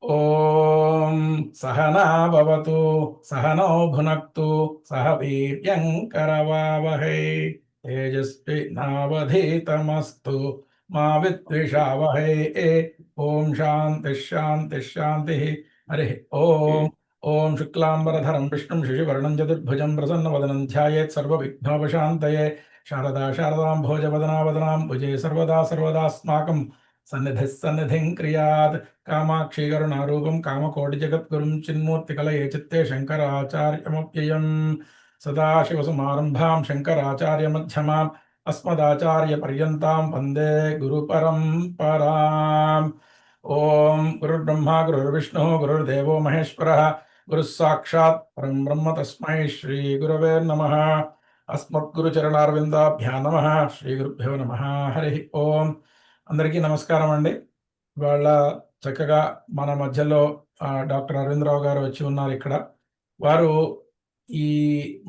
ఓం సహనా భవతు సహనో భునక్తు సహ వీర్యంకరవావహై తేజస్వినావధీతమస్తు మా విద్విషావహై. ఓం శాంతి శాంతి శాంతి. హరి ఓం. ఓం శుక్లాంబరధరం విష్ణుం శశివర్ణం చతుర్భుజం ప్రసన్నవదనం ధ్యాయేత్ సర్వవిఘ్నోపశాంతయే. శారదా శారదాం భోజవదనా వదనాం భుజే సర్వదా సర్వదాస్మాకం సన్నిధిः సన్నిధిం క్రియాత్. కామాక్షి కరుణారూపం కామకోటి జగద్గురుం చిన్మూర్తికలయే చిత్తే శంకరాచార్యమవ్యయం. సదాశివసమారంభాం శంకరాచార్యమధ్యమాం అస్మదాచార్యపర్యంతాం వందే గురుపరంపరాం. ఓం గురుర్బ్రహ్మ గురుర్విష్ణు గురుర్దేవో మహేశ్వరः గురుः సాక్షాత్ పరం బ్రహ్మ తస్మై శ్రీ గురవే నమః. అస్మద్గురుచరణారవిందాభ్యాం నమః. శ్రీ గురుభ్యో నమః. హరి ఓం. అందరికీ నమస్కారం అండి. వాళ్ళ చక్కగా మన మధ్యలో డాక్టర్ అరవిందరావు గారు వచ్చి ఉన్నారు ఇక్కడ. వారు ఈ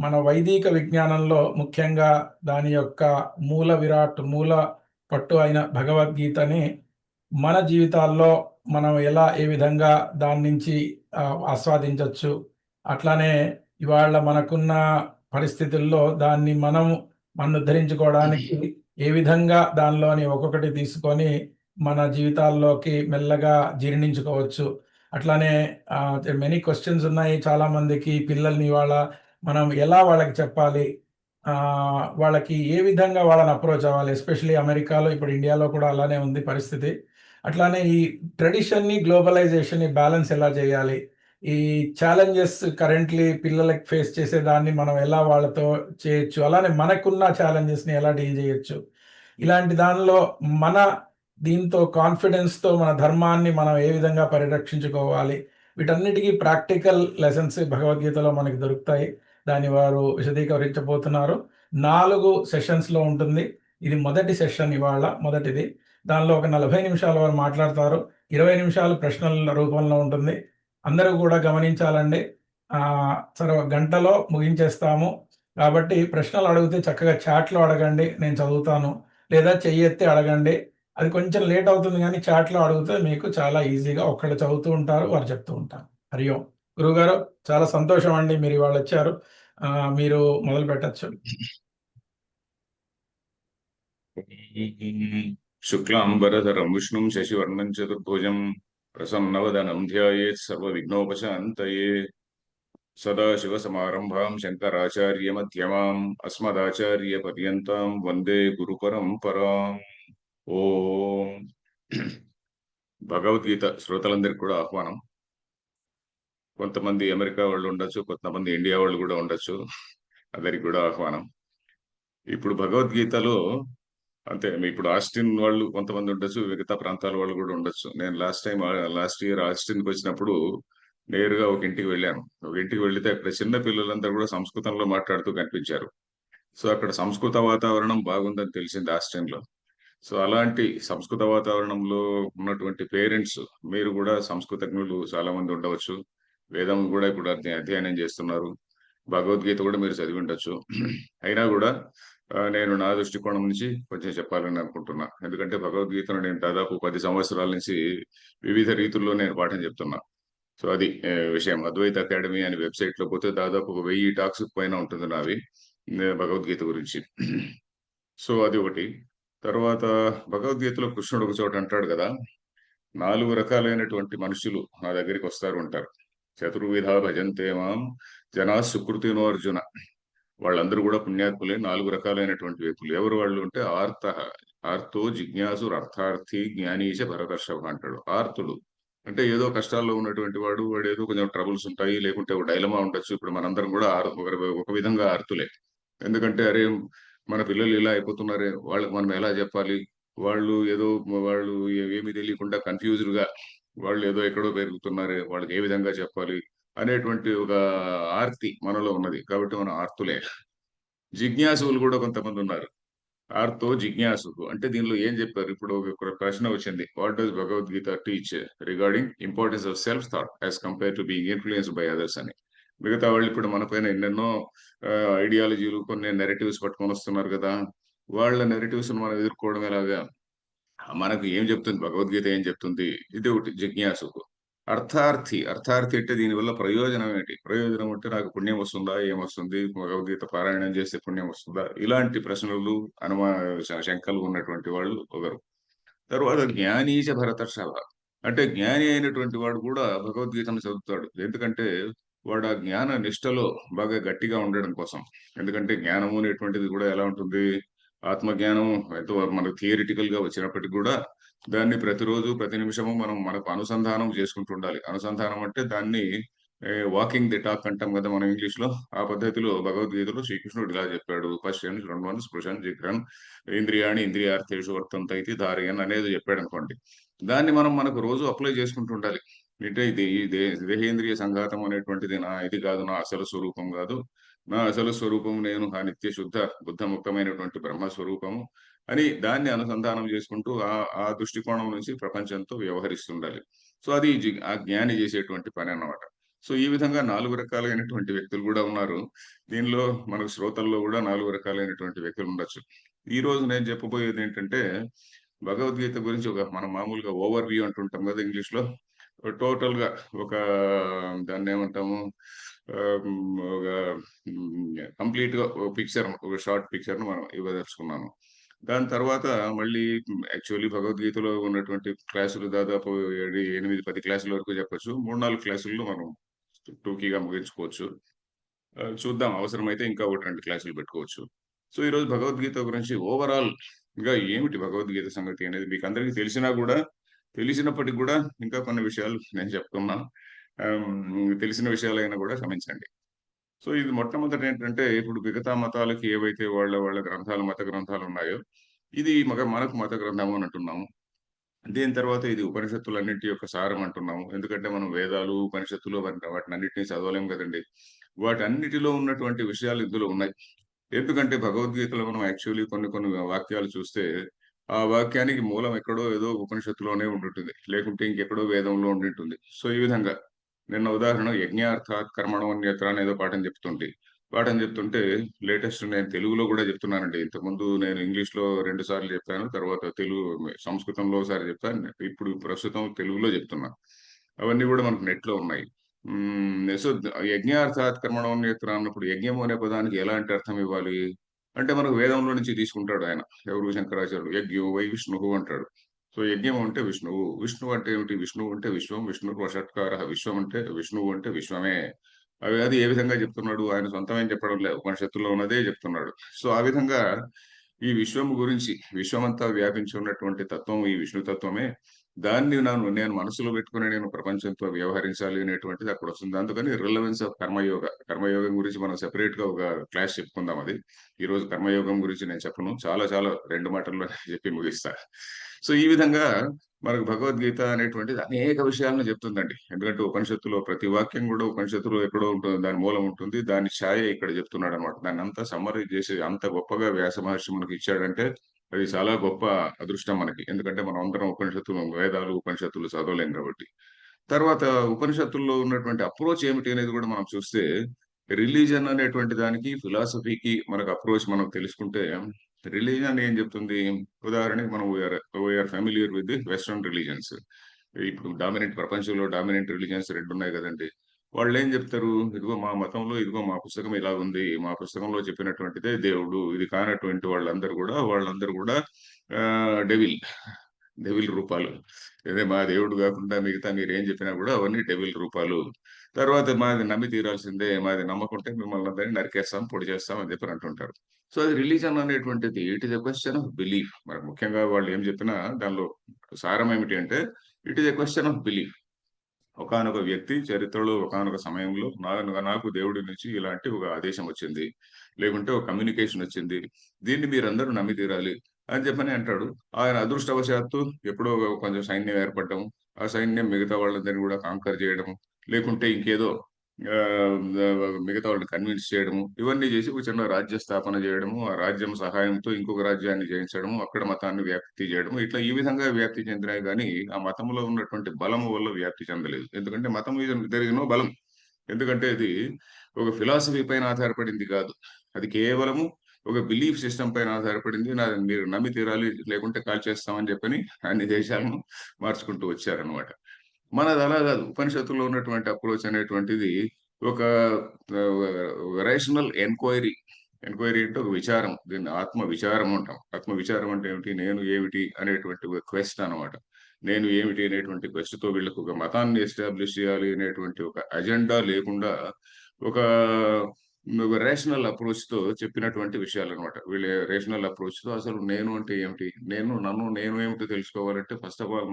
మన వైదిక విజ్ఞానంలో ముఖ్యంగా దాని యొక్క మూల విరాట్ మూల పట్టు అయిన భగవద్గీతని మన జీవితాల్లో మనం ఏ విధంగా దాని నుంచి ఆస్వాదించవచ్చు, అట్లానే ఇవాళ మనకున్న పరిస్థితుల్లో దాన్ని మనం ఉద్ధరించుకోవడానికి ఏ విధంగా దానిలోని ఒక్కొక్కటి తీసుకొని మన జీవితాల్లోకి మెల్లగా జీర్ణించుకోవచ్చు. అట్లానే మెనీ క్వశ్చన్స్ ఉన్నాయి చాలా మందికి. పిల్లల్ని ఇవాళ మనం ఎలా వాళ్ళకి చెప్పాలి, వాళ్ళకి ఏ విధంగా వాళ్ళని అప్రోచ్ అవ్వాలి. ఎస్పెషలీ అమెరికాలో, ఇప్పుడు ఇండియాలో కూడా అలానే ఉంది పరిస్థితి. అట్లానే ఈ ట్రెడిషన్ని గ్లోబలైజేషన్ బ్యాలెన్స్ ఎలా చేయాలి, ఈ ఛాలెంజెస్ కరెంట్లీ పిల్లలకి ఫేస్ చేసేదాన్ని మనం ఎలా వాళ్ళతో చేయొచ్చు, అలానే మనకున్న ఛాలెంజెస్ని ఎలా డీల్ చేయొచ్చు, ఇలాంటి దానిలో మన దీంతో కాన్ఫిడెన్స్తో మన ధర్మాన్ని మనం ఏ విధంగా పరిరక్షించుకోవాలి, వీటన్నిటికీ ప్రాక్టికల్ లెసన్స్ భగవద్గీతలో మనకి దొరుకుతాయి. దాన్ని వారు విశదీకరించబోతున్నారు. 4 సెషన్స్లో ఉంటుంది. ఇది మొదటి సెషన్, ఇవాళ మొదటిది. దానిలో ఒక 40 నిమిషాల వారు మాట్లాడతారు. 20 నిమిషాలు ప్రశ్నల రూపంలో ఉంటుంది. అందరూ కూడా గమనించాలండి. సరే, గంటలో ముగించేస్తాము కాబట్టి ప్రశ్నలు అడిగితే చక్కగా చాట్లో అడగండి, నేను చదువుతాను. లేదా చెయ్యెత్తి అడగండి. అది కొంచెం లేట్ అవుతుంది, కానీ చాట్లో అడిగితే మీకు చాలా ఈజీగా ఒక్కళ్ళు చదువుతూ ఉంటారు, వారు చెప్తూ ఉంటారు. హరి ఓం. గురువుగారు, చాలా సంతోషం అండి మీరు ఇవాళ వచ్చారు. మీరు మొదలు పెట్టచ్చు. శుక్లాంబరధరం విష్ణుం శశివర్ణం చతుర్భుజం ప్రసన్నవదనం ధ్యాయేత్ సర్వవిఘ్నోపశాంతయే. సదాశివసమారంభాం శంకరాచార్యమధ్యమాం అస్మదాచార్యపర్యంతాం వందే గురుపరంపరాం. ఓం. భగవద్గీత శ్రోతలందరికీ కూడా ఆహ్వానం. కొంతమంది అమెరికా వాళ్ళు ఉండొచ్చు, కొంతమంది ఇండియా వాళ్ళు కూడా ఉండొచ్చు. అందరికి కూడా ఆహ్వానం. ఇప్పుడు భగవద్గీతలో అంతే, ఇప్పుడు ఆస్టిన్ వాళ్ళు కొంతమంది ఉండొచ్చు, మిగతా ప్రాంతాల వాళ్ళు కూడా ఉండొచ్చు. నేను లాస్ట్ ఇయర్ ఆస్టిన్కి వచ్చినప్పుడు నేరుగా ఒక ఇంటికి వెళ్ళాను. ఒక ఇంటికి వెళితే అక్కడ చిన్న పిల్లలందరూ కూడా సంస్కృతంలో మాట్లాడుతూ కనిపించారు. సో అక్కడ సంస్కృత వాతావరణం బాగుందని తెలిసింది ఆస్టిన్లో. సో అలాంటి సంస్కృత వాతావరణంలో ఉన్నటువంటి పేరెంట్స్, మీరు కూడా సంస్కృతజ్ఞులు చాలా మంది ఉండవచ్చు. వేదం కూడా ఇప్పుడు అధ్యయనం చేస్తున్నారు. భగవద్గీత కూడా మీరు చదివి ఉండొచ్చు. అయినా కూడా నేను నా దృష్టికోణం నుంచి కొంచెం చెప్పాలని అనుకుంటున్నా. ఎందుకంటే భగవద్గీతను నేను దాదాపు 10 సంవత్సరాల నుంచి వివిధ రీతుల్లో నేను పాఠం చెప్తున్నా. సో అది విషయం. అద్వైత అకాడమీ అనే వెబ్సైట్ లో పోతే దాదాపు 1000 టాక్స్ పైన ఉంటుంది నావి భగవద్గీత గురించి. సో అది ఒకటి. తర్వాత భగవద్గీతలో కృష్ణుడు ఒక చోట అంటాడు కదా, 4 రకాలైనటువంటి మనుషులు నా దగ్గరికి వస్తారు ఉంటారు. చతుర్విధ భజంతే మాం జనా సుకృతినో అర్జున. వాళ్ళందరూ కూడా పుణ్యాత్ములే. 4 రకాలైనటువంటి వ్యక్తులు. ఎవరు వాళ్ళు అంటే ఆర్తో జిజ్ఞాసు అర్థార్థి జ్ఞానీచ భరతర్షభ అంటాడు. ఆర్తుడు అంటే ఏదో కష్టాల్లో ఉన్నటువంటి వాడు ఏదో కొంచెం ట్రబుల్స్ ఉంటాయి, లేకుంటే ఒక డైలమా ఉండొచ్చు. ఇప్పుడు మనందరం కూడా ఒక విధంగా ఆర్తులే. ఎందుకంటే అరే మన పిల్లలు ఇలా అయిపోతున్నారే, వాళ్ళకి మనం ఎలా చెప్పాలి, వాళ్ళు ఏమీ తెలియకుండా కన్ఫ్యూజ్డ్ గా వాళ్ళు ఏదో ఎక్కడో పెరుగుతున్నారే, వాళ్ళకి ఏ విధంగా చెప్పాలి అనేటువంటి ఒక ఆర్తి మనలో ఉన్నది. కాబట్టి మనం ఆర్తులే. జిజ్ఞాసులు కూడా కొంతమంది ఉన్నారు. ఆర్తో జిజ్ఞాసుకు అంటే దీనిలో ఏం చెప్పారు? ఇప్పుడు ఒక ప్రశ్న వచ్చింది, what does Bhagavad Gita teach regarding importance of self thought as compare to being influenced by others అని. మిగతా వాళ్ళు ఇప్పుడు మన పైన ఎన్నెన్నో ఐడియాలజీలు, కొన్ని నెరేటివ్స్ పట్టుకొని వస్తున్నారు కదా. వాళ్ళ నెరేటివ్స్ మనం ఎదుర్కోవడం ఎలాగా, మనకు ఏం చెప్తుంది భగవద్గీత, ఏం చెప్తుంది, ఇది ఒకటి జిజ్ఞాసుకు. అర్థార్థి. అర్థార్థి అంటే దీనివల్ల ప్రయోజనం ఏంటి? ప్రయోజనం అంటే నాకు పుణ్యం వస్తుందా? ఏమొస్తుంది? భగవద్గీత పారాయణం చేస్తే పుణ్యం వస్తుందా? ఇలాంటి ప్రశ్నలు, శంకలు ఉన్నటువంటి వాళ్ళు ఒకరు. తరువాత జ్ఞానీచ భరతర్షభ. అంటే జ్ఞాని అయినటువంటి వాడు కూడా భగవద్గీతను చదువుతాడు. ఎందుకంటే వాడు ఆ జ్ఞాన నిష్టలో బాగా గట్టిగా ఉండడం కోసం. ఎందుకంటే జ్ఞానము అనేటువంటిది కూడా ఎలా ఉంటుంది? ఆత్మజ్ఞానం ఎంతో మనకు థియరిటికల్‌గా వచ్చినప్పటికి కూడా దాన్ని ప్రతిరోజు, ప్రతి నిమిషము మనం మనకు అనుసంధానం చేసుకుంటూ ఉండాలి. అనుసంధానం అంటే దాన్ని వాకింగ్ ది టాక్ అంటాం కదా మనం ఇంగ్లీష్‌లో. ఆ పద్ధతిలో భగవద్గీతలో శ్రీకృష్ణుడు ఇలా చెప్పాడు. పశ్యన్ శృణ్వన్ స్పృశన్ జిఘ్రన్ ఇంద్రియాణి ఇంద్రియార్థేషు వర్తంతైతి ధారయన్ అనేది చెప్పాడనుకోండి. దాన్ని మనం మనకు రోజు అప్లై చేసుకుంటూ ఉండాలి. అంటే ఇది ఈ దేహేంద్రియ సంఘాతం అనేటువంటిది నా ఇది కాదు, నా అసలు స్వరూపం కాదు. నా అసలు స్వరూపం నేను ఆ నిత్య శుద్ధ బుద్ధముక్తమైనటువంటి బ్రహ్మ స్వరూపము అని దాన్ని అనుసంధానం చేసుకుంటూ ఆ దృష్టికోణం నుంచి ప్రపంచంతో వ్యవహరిస్తుండాలి. సో, అది ఆ జ్ఞాని చేసేటువంటి పనన్నమాట. సో, ఈ విధంగా 4 రకాలైనటువంటి వ్యక్తులు గూడా ఉన్నారు. దీనిలో మనకు శ్రోతల్లో గూడా 4 రకాలైనటువంటి వ్యక్తులుండొచ్చు. ఈరోజు నేను చెప్పబోయేదేంటంటే, భగవద్గీత గురించి మనం మామూలుగా ఓవర్ వ్యూ అంటుంటాం గదా! ఇంగ్లీష్‌లో. టోటల్‌గా ఒక దాన్నేమంటాము? ఒక కంప్లీట్‌గా ఒక పిక్చర్, ఒక షార్ట్ పిక్చర్‌ని మనం ఇవ్వదలుచుకున్నాను. దాని తర్వాత మళ్ళీ యాక్చువల్లీ భగవద్గీతలో ఉన్నటువంటి క్లాసులు దాదాపు 8, 10 క్లాసుల వరకు చెప్పొచ్చు. 3, 4 క్లాసుల్లో మనం టూకీగా ముగించుకోవచ్చు. చూద్దాం అవసరమైతే ఇంకా ఒకటి 2 క్లాసులు పెట్టుకోవచ్చు. సో, ఈరోజు భగవద్గీత గురించి ఓవరాల్‌గా ఏమిటి భగవద్గీత సంగతి అనేది మీకందరికీ తెలిసినా గూడా, తెలిసినప్పటికి గూడా ఇంకా కొన్ని విషయాలు నేను చెప్తున్నా. తెలిసిన విషయాలైనా గూడా క్షమించండి. సో, ఇది మొట్టమొదటేంటంటే ఇప్పుడు మిగతా మతాలకి ఏవైతే వాళ్ళ గ్రంథాలు, మత గ్రంథాలున్నాయో, ఇది మనకు మత గ్రంథము అని అంటున్నాము. దీని తర్వాత ఇది ఉపనిషత్తులన్నింటి యొక్క సారం అంటున్నాము. ఎందుకంటే మనం వేదాలు, ఉపనిషత్తులు వాటినన్నిటిని చదవలేం గదండీ! వాటన్నిటిలో ఉన్నటువంటి విషయాలు ఇందులో ఉన్నాయి. ఎందుకంటే భగవద్గీతలో మనం యాక్చువల్లీ కొన్ని కొన్ని వాక్యాలు చూస్తే, ఆ వాక్యానికి మూలం ఎక్కడో ఏదో ఉపనిషత్తులోనే ఉండుంటుంది. లేకుంటే ఇంకెక్కడో వేదంలో ఉండుంటుంది. సో, ఈ విధంగా నిన్న ఉదాహరణ యజ్ఞార్థాత్ కర్మణోన్యత్ర అనేదో పాఠం చెప్తుంటే లేటెస్ట్ నేను తెలుగులో గూడా చెప్తున్నానండి. ఇంతకుముందు నేను ఇంగ్లీష్‌లో 2 సార్లు చెప్పాను. తర్వాత సంస్కృతంలో ఒకసారి చెప్పాను. ఇప్పుడు ప్రస్తుతం తెలుగులో చెప్తున్నా. అవన్నీ గూడా మనకు నెట్‌లో ఉన్నాయి. సో, యజ్ఞార్థాత్ కర్మణోన్యత్ర అన్నప్పుడు యజ్ఞము అనే పదానికి ఎలాంటి అర్థం ఇవ్వాలి? అంటే మనకు వేదంలో నుంచి తీసుకుంటాడు ఆయన. ఎవరు శంకరాచార్యులు. యజ్ఞో వై విష్ణుః అంటాడు. సో, యజ్ఞం అంటే విష్ణువు. విష్ణువు అంటే ఏమిటి? విష్ణువు అంటే విశ్వం. విష్ణుర్వషట్కారః. విశ్వం అంటే విష్ణువు అంటే విశ్వమే. అది ఏ విధంగా చెప్తున్నాడు? ఆయన సొంతమేం చెప్పడం లే. ఉపనిషత్తులో ఉన్నదే చెప్తున్నాడు. సో, ఆ విధంగా ఈ విశ్వం గురించి, విశ్వమంతా వ్యాపించి ఉన్నటువంటి తత్వం ఈ విష్ణు తత్వమే. దాన్ని నేను మనసులో పెట్టుకొని నేను ప్రపంచంతో వ్యవహరించాలి అనేటువంటిది అక్కడొస్తుంది. అందుకని రిలవెన్స్ ఆఫ్ కర్మయోగ. కర్మయోగం గురించి మనం సెపరేట్‌గా ఒక క్లాస్ చెప్పుకుందాం అది. ఈరోజు కర్మయోగం గురించి నేను చెప్పను. చాలా చాలా 2 మాటల్లో చెప్పి ముగిస్తా. సో, ఈ విధంగా మనకు భగవద్గీత అనేటువంటిది అనేక విషయాలను చెప్తుందండి. ఎందుకంటే ఉపనిషత్తులో ప్రతి వాక్యం గూడా ఉపనిషత్తులో ఎక్కడో ఉంటుంది. దాని మూలం ఉంటుంది. దాని ఛాయే ఇక్కడ చెప్తున్నాడనమాట. దాన్నంతా సమ్మరైజ్ చేసి అంత గొప్పగా వ్యాస మహర్షి మనకి ఇచ్చాడంటే అది చాలా గొప్ప అదృష్టం మనకి. ఎందుకంటే మనం అందరం ఉపనిషత్తులు, వేదాలు, ఉపనిషత్తులు చదవలేం కాబట్టి. తర్వాత ఉపనిషత్తుల్లో ఉన్నటువంటి అప్రోచ్ ఏమిటి అనేది కూడా మనం చూస్తే, రిలిజియన్ అనేటువంటి దానికి, ఫిలాసఫీకి మనకు అప్రోచ్ మనం తెలుసుకుంటే, రిలిజియన్ ఏం చెప్తుంది? ఉదాహరణకి మనం we are familiar with the western religions. ఇప్పుడు ప్రపంచంలో డామినెంట్ రిలిజియన్స్ 2 ఉన్నాయి గదండీ! వాళ్ళేం జెప్తారు? ఇదిగో మా మతంలో ఇదిగో మా పుస్తకం ఇలాగుంది. మా పుస్తకంలో చెప్పినటువంటిదే దేవుడు. ఇది కానటువంటి వాళ్ళందరూ గూడా డెవిల్. డెవిల్ రూపాలు. అదే మా దేవుడు గాకుండా మిగతా మీరేం జెప్పినా గూడా అవన్నీ డెవిల్ రూపాలు. తర్వాత మాది నమ్మి తీరాల్సిందే. మాది నమ్మకుంటే మిమ్మల్నందరిని నరికేస్తాం, పొడి చేస్తాం అని జెప్పని అంటుంటారు. సో, అది రిలిజన్ అనేటువంటిది it is a question of belief. మరి ముఖ్యంగా వాళ్ళు ఏం జెప్పినా దానిలో సారం ఏమిటి అంటే, it is a question of belief. ఒకానొక వ్యక్తి చరిత్రలో ఒకానొక సమయంలో నాకు దేవుడి నుంచి ఇలాంటి ఒక ఆదేశం వచ్చింది. లేకుంటే ఒక కమ్యూనికేషన్ వచ్చింది. దీన్ని మీరందరూ నమ్మి తీరాలి అని చెప్పని అంటాడు. ఆయన అదృష్టవశాత్తు ఎప్పుడో కొంచెం సైన్యం ఏర్పడడం, ఆ సైన్యం మిగతా వాళ్ళందరిని కూడా కాంకర్ చేయడము, లేకుంటే ఇంకేదో మిగతా వాళ్ళని కన్విన్స్ చేయడము, ఇవన్నీ చేసి ఒక చిన్న రాజ్య స్థాపన చేయడము, ఆ రాజ్యం సహాయంతో ఇంకొక రాజ్యాన్ని జయించడము, అక్కడ మతాన్ని వ్యాప్తి చేయడము, ఇట్లా ఈ విధంగా వ్యాప్తి చెందినాయి గానీ, ఆ మతంలో ఉన్నటువంటి బలము వల్ల వ్యాప్తి చెందలేదు. ఎందుకంటే మతం మీద దేర్ ఇస్ నో బలం. ఎందుకంటే అది ఒక ఫిలాసఫీ పైన ఆధారపడింది కాదు. అది కేవలము ఒక బిలీఫ్ సిస్టమ్ పైన ఆధారపడింది. మీరు నమ్మి తీరాలి లేకుంటే కాల్చేస్తామని చెప్పని అన్ని దేశాలను మార్చుకుంటూ వచ్చారనమాట. మనది అలా కాదు. ఉపనిషత్తులో ఉన్నటువంటి అప్రోచ్ అనేటువంటిది ఒక రేషనల్ ఎంక్వైరీ. ఎంక్వైరీ అంటే ఒక విచారం. దీన్ని ఆత్మ విచారం అంటాం. ఆత్మ విచారం అంటే ఏమిటి? నేను ఏమిటి? అనేటువంటి ఒక క్వెస్ట్ అన్నమాట. నేను ఏమిటి అనేటువంటి క్వెస్ట్‌తో వీళ్ళకి ఒక మతాన్ని ఎస్టాబ్లిష్ చేయాలి అనేటువంటి ఒక అజెండా లేకుండా ఒక ఒక రేషనల్ అప్రోచ్‌తో చెప్పినటువంటి విషయాలన్నమాట. వీళ్ళ రేషనల్ అప్రోచ్‌తో అసలు నేను అంటే ఏమిటి? నేను ఏమిటో తెలుసుకోవాలంటే ఫస్ట్ ఆఫ్ ఆల్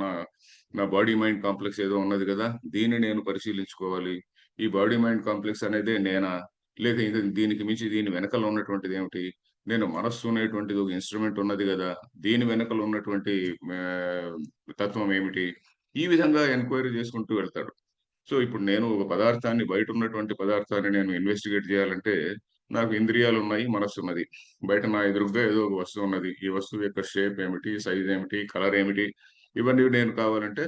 నా బాడీ మైండ్ కాంప్లెక్స్ ఏదో ఉన్నది గదా! దీన్ని నేను పరిశీలించుకోవాలి. ఈ బాడీ మైండ్ కాంప్లెక్స్ అనేదే నేనా? లేక ఇది దీనికి మించి దీని వెనకాల ఉన్నటువంటిదేమిటి? నేను మనస్సు అనేటువంటిది ఒక ఇన్‌స్ట్రుమెంట్ ఉన్నది గదా! దీని వెనకాల ఉన్నటువంటి ఆహ్, తత్వం ఏమిటి? ఈ విధంగా ఎంక్వైరీ చేసుకుంటూ వెళ్తాడు. సో, ఇప్పుడు నేను ఒక పదార్థాన్ని బయటున్నటువంటి పదార్థాన్ని నేను ఇన్వెస్టిగేట్ జేయాలంటే, నాకు ఇంద్రియాలున్నాయి, మనస్సున్నది. బయట నా ఎదురుగ్గా ఏదో ఒక వస్తువున్నది. ఈ వస్తువు యొక్క షేప్ ఏమిటి? సైజ్ ఏమిటి? కలర్ ఏమిటి? ఇవన్నీ నేను కావాలంటే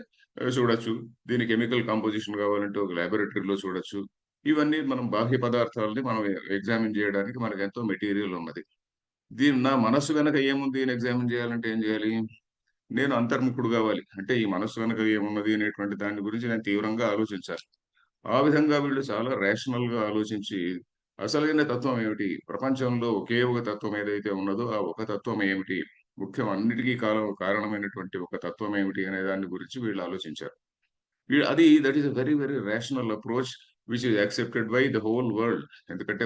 చూడొచ్చు. దీని కెమికల్ కంపోజిషన్ కావాలంటే ఒక లాబొరేటరీలో చూడొచ్చు. ఇవన్నీ మనం బాహ్య పదార్థాలని మనం ఎగ్జామిన్ జేయడానికి మనకెంతో మెటీరియల్ ఉన్నది. నా మనస్సు వెనక ఏముంది అని ఎగ్జామిన్ జేయాలంటే ఏం జేయాలి? నేను అంతర్ముఖుడు గావాలి. అంటే ఈ మనస్సు వెనక ఏమున్నది అనేటువంటి దాని గురించి నేను తీవ్రంగా ఆలోచించాలి. ఆ విధంగా వీళ్ళు చాలా రేషనల్‌గా ఆలోచించి, అసలైన తత్వం ఏమిటి? ప్రపంచంలో ఒకే ఒక తత్వం ఏదైతే ఉన్నదో, ఆ ఒక తత్వం ఏమిటి? ముఖ్యం అన్నిటికి కారణమైనటువంటి ఒక తత్వం ఏమిటి? అనే దాని గురించి వీళ్ళు ఆలోచించారు. That is a very, very rational approach which is accepted by the whole world. ఎందుకంటే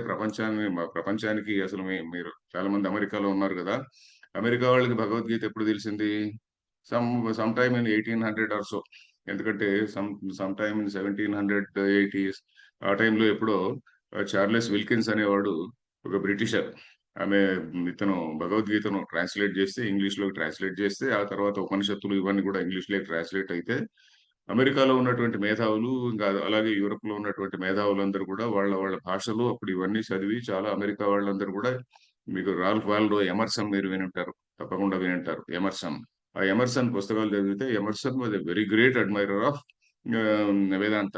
ప్రపంచానికి అసలు మీరు చాలా మంది అమెరికాలో ఉన్నారు గదా! అమెరికా వాళ్ళకి భగవద్గీత ఎప్పుడు తెలిసింది? Some some time in 1800 are so. ఎందుకంటే సమ్ సమ్ టైమ్ ఇన్ 1780స్ ఆ టైంలో ఎప్పుడో చార్లెస్ విల్కిన్స్ అనేవాడు ఒక బ్రిటిషర్. ఆమె ఇతను భగవద్గీతను ట్రాన్స్‌లేట్ జేస్తే ఇంగ్లీష్‌లోకి ట్రాన్స్‌లేట్ జేస్తే, ఆ తర్వాత ఉపనిషత్తులు ఇవన్నీ గూడా ఇంగ్లీష్‌లోకి ట్రాన్స్‌లేట్ అయితే, అమెరికాలో ఉన్నటువంటి మేధావులు, ఇంకా అలాగే యూరప్‌లో ఉన్నటువంటి మేధావులందరూ గూడా వాళ్ళ వాళ్ళ భాషలో అప్పుడు ఇవన్నీ చదివి చాలా అమెరికా వాళ్ళందరూ గూడా మీకు రాల్ఫ్ వాల్డో ఎమర్సన్ మీరు వినుంటారు. తప్పకుండా వినుంటారు. ఎమర్సన్. ఆ ఎమర్సన్ పుస్తకాలు చదివితే Emerson was a very great admirer of Vedanta.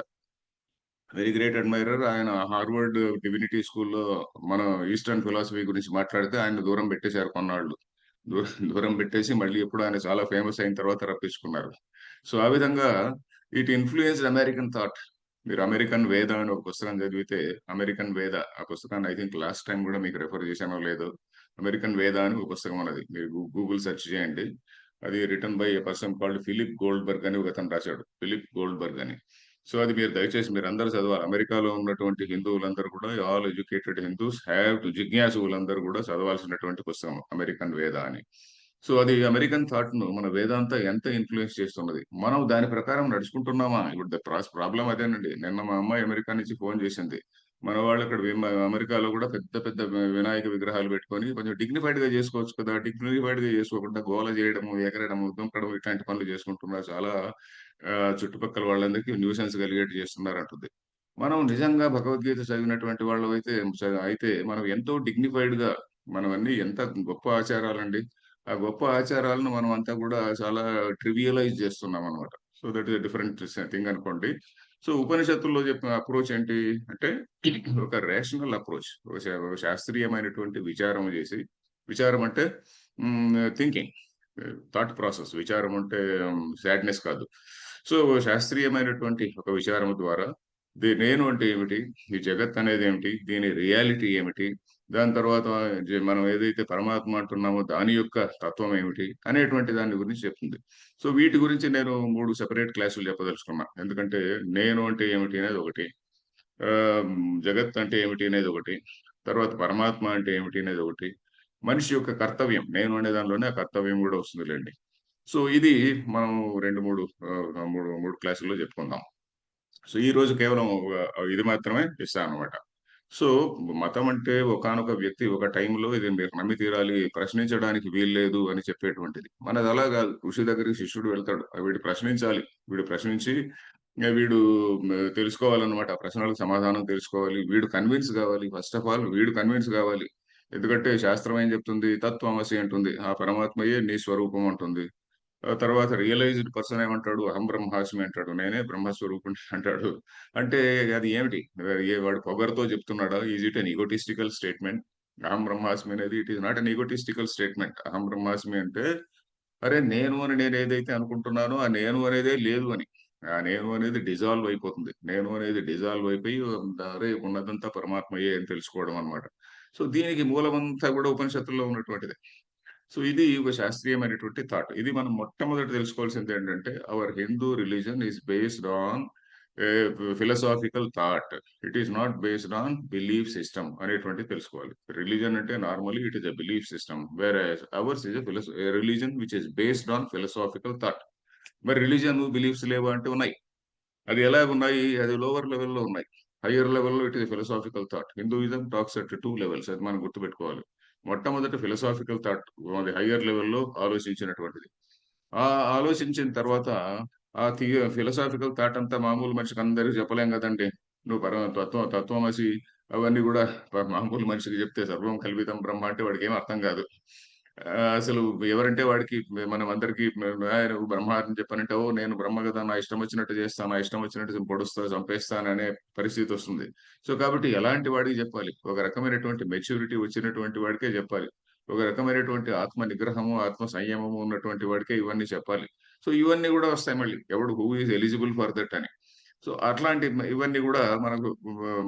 Very great admirer. ఆయన హార్వర్డ్ డివినిటీ స్కూల్‌లో మన ఈస్టర్న్ ఫిలాసఫీ గురించి మాట్లాడితే ఆయన్ని దూరం పెట్టేశారు కొన్నాళ్ళు. దూరం పెట్టేసి మళ్ళీ ఎప్పుడో ఆయన చాలా ఫేమస్ అయిన తర్వాత రప్పించుకున్నారు. సో, ఆ విధంగా ఇట్ ఇన్‌ఫ్లూయెన్స్డ్ అమెరికన్ థాట్. మీరు 'అమెరికన్ వేద' అని ఒక పుస్తకం చదివితే 'అమెరికన్ వేద' ఆ పుస్తకాన్ని ఐ థింక్ లాస్ట్ టైమ్ గూడా మీకు రిఫర్ చేశానో లేదో 'అమెరికన్ వేద' అని ఒక పుస్తకం ఉన్నది. మీరు గూగుల్ సెర్చ్ చేయండి. అది written by a person called Philip Goldberg అని ఒకతను రాసాడు. ఫిలిప్ గోల్డ్‌బర్గ్ అని. సో, అది మీరు దయచేసి మీరందరూ చదవాలి. అమెరికాలో ఉన్నటువంటి హిందువులందరూ కూడా all educated Hindus have to జిజ్ఞాసువులందరూ కూడా చదవాల్సినటువంటి పుస్తకం 'అమెరికన్ వేద' అని. సో, అది అమెరికన్ థాట్‌ను మన వేదాంత ఎంత ఇన్‌ఫ్లూయెన్స్ చేస్తున్నది. మనం దాని ప్రకారం నడుచుకుంటున్నామా? ఇప్పుడు ప్రాబ్లమ్ అదేనండి. నిన్న మా అమ్మాయి అమెరికా నుంచి ఫోన్ చేసింది. మన వాళ్ళు ఇక్కడ అమెరికాలో కూడా పెద్ద పెద్ద వినాయక విగ్రహాలు పెట్టుకొని కొంచెం డిగ్నిఫైడ్‌గా చేసుకోవచ్చు కదా! డిగ్నిఫైడ్‌గా చేసుకోకుండా గోల చేయడము, ఎగరడము, దుంకడం ఇట్లాంటి పనులు చేసుకుంటున్నారు. చాలా చుట్టుపక్కల వాళ్ళందరికీ న్యూసెన్స్ కలిగేట్టు చేస్తున్నారంటుంది. మనం నిజంగా భగవద్గీత చదివినటువంటి వాళ్ళమైతే అయితే మనం ఎంతో డిగ్నిఫైడ్‌గా మనవన్నీ ఎంత గొప్ప ఆచారాలండి. ఆ గొప్ప ఆచారాలను మనం అంతా కూడా చాలా ట్రివియలైజ్ చేస్తున్నామనమాట. So, that is a different thing అనుకోండి. సో, ఉపనిషత్తుల్లో చెప్పిన అప్రోచ్ ఏంటి అంటే ఒక రేషనల్ అప్రోచ్. ఒక శాస్త్రీయమైనటువంటి విచారం చేసి విచారం అంటే థింకింగ్. Thought process. విచారం అంటే సాడ్‌నెస్ కాదు. సో, శాస్త్రీయమైనటువంటి ఒక విచారం ద్వారా నేను అంటే ఏమిటి? ఈ జగత్ అనేదేమిటి? దీని రియాలిటీ ఏమిటి? దాని తర్వాత మనం ఏదైతే పరమాత్మ అంటున్నామో దాని యొక్క తత్వం ఏమిటి? అనేటువంటి దాని గురించి చెప్తుంది. సో, వీటి గురించి నేను 3 సెపరేట్ క్లాసులు చెప్పదలుచుకున్నా. ఎందుకంటే నేను అంటే ఏమిటి అనేది ఒకటి. జగత్ అంటే ఏమిటి అనేది ఒకటి. తర్వాత పరమాత్మ అంటే ఏమిటి అనేది ఒకటి. మనిషి యొక్క కర్తవ్యం. నేను అనే దానిలోనే ఆ కర్తవ్యం గూడా వస్తుందిలెండి. సో, ఇది మనం 2, 3 క్లాసుల్లో చెప్పుకుందాం. సో, ఈరోజు కేవలం ఇది మాత్రమే ఇస్తానన్నమాట. సో, మతం అంటే ఒకానొక వ్యక్తి ఒక టైంలో ఇది మీరు నమ్మి తీరాలి, ప్రశ్నించడానికి వీల్లేదు అని చెప్పేటువంటిది. మనది అలా గాదు. ఋషి దగ్గరికి శిష్యుడు వెళ్తాడు. వీడు ప్రశ్నించాలి. వీడు ప్రశ్నించి వీడు తెలుసుకోవాలన్నమాట. ఆ ప్రశ్నలకు సమాధానం తెలుసుకోవాలి. వీడు కన్విన్స్ గావాలి. ఫస్ట్ ఆఫ్ ఆల్ వీడు కన్విన్స్ గావాలి. ఎందుకంటే శాస్త్రం ఏం చెప్తుంది? తత్వమసి అంటుంది. ఆ పరమాత్మయే నీ స్వరూపం అంటుంది. తర్వాత రియలైజ్డ్ పర్సన్ ఏమంటాడు? అహం బ్రహ్మాస్మి అంటాడు. నేనే బ్రహ్మస్వరూపుడిని అంటాడు. అంటే అది ఏమిటి? వాడు పొగరుతో చెప్తున్నాడా? Is it an egotistical statement? అహం బ్రహ్మాస్మి అనేది it is not an egotistical statement. అహం బ్రహ్మాస్మి అంటే, అరే! నేను అని నేనేదైతే అనుకుంటున్నానో, ఆ నేను అనేదే లేదు అని. ఆ నేను అనేది డిజాల్వ్ అయిపోతుంది. నేను అనేది డిజాల్వ్ అయిపోయి అరే! ఉన్నదంతా పరమాత్మయే అని తెలుసుకోవడం అన్నమాట. సో, దీనికి మూలమంతా కూడా ఉపనిషత్తుల్లో ఉన్నటువంటిదే. సో, ఇది ఒక శాస్త్రీయమైనటువంటి థాట్. ఇది మనం మొట్టమొదట తెలుసుకోవాల్సిందేంటంటే, our Hindu religion is based on a philosophical thought. It is not based on belief system అనేటువంటిది తెలుసుకోవాలి. రిలిజియన్ అంటే normally it is a belief system. Whereas ours is a religion which is based on philosophical thought. మరి religion, beliefs లేవా అంటే ఉన్నాయి. అది ఎలాగున్నాయి? అది lower లెవెల్‌లో ఉన్నాయి. హైయర్ లెవెల్‌లో it is philosophical thought. Hinduism talks at 2 levels. అది మనం గుర్తుపెట్టుకోవాలి. మొట్టమొదట ఫిలాసాఫికల్ థాట్ అది హైయర్ లెవెల్‌లో ఆలోచించినటువంటిది. ఆ ఆలోచించిన తర్వాత ఆ ఫిలాసాఫికల్ థాట్ అంతా మామూలు మనిషికి అందరికి చెప్పలేం గదండీ! నువ్వు తత్వమసి అవన్నీ గూడా మామూలు మనిషికి జెప్తే సర్వం కల్వితం బ్రహ్మ అంటే వాడికేమి అర్థం గాదు. అసలు ఎవరంటే వాడికి మనం అందరికి నువ్వు బ్రహ్మ అని చెప్పానంటే, ఓహ్! నేను బ్రహ్మ గదా! నా ఇష్టం వచ్చినట్టు చేస్తా, నా ఇష్టం వచ్చినట్టు పొడుస్తా, చంపేస్తాననే పరిస్థితొస్తుంది. సో, కాబట్టి ఎలాంటి వాడికి జెప్పాలి? ఒక రకమైనటువంటి మెచ్యూరిటీ వచ్చినటువంటి వాడికే జెప్పాలి. ఒక రకమైనటువంటి ఆత్మ నిగ్రహము, ఆత్మ సంయమము ఉన్నటువంటి వాడికే ఇవన్నీ చెప్పాలి. సో, ఇవన్నీ గూడా వస్తాయి మళ్ళీ. Who is eligible for that అని. సో, అట్లాంటి ఇవన్నీ గూడా మనకు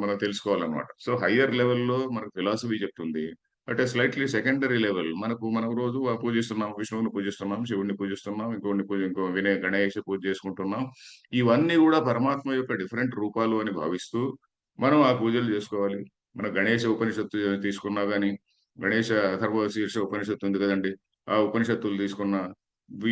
మనం తెలుసుకోవాలన్నమాట. సో, హైయర్ లెవెల్‌లో మనకు ఫిలాసఫీ చెప్తుంది. అంటే స్లైట్‌లీ సెకండరీ లెవెల్ మనం రోజు పూజిస్తున్నాం. విష్ణువుని పూజిస్తున్నాం, శివుడిని పూజిస్తున్నాం, ఇంకో గణేష్ పూజ చేసుకుంటున్నాం. ఇవన్నీ గూడా పరమాత్మ యొక్క డిఫరెంట్ రూపాలు అని భావిస్తూ, మనం ఆ పూజలు జేసుకోవాలి. మన గణేష ఉపనిషత్తు తీసుకున్నా గాని, గణేష అథర్వశీర్ష ఉపనిషత్తు ఉంది గదండీ! ఆ ఉపనిషత్తులు తీసుకున్నా,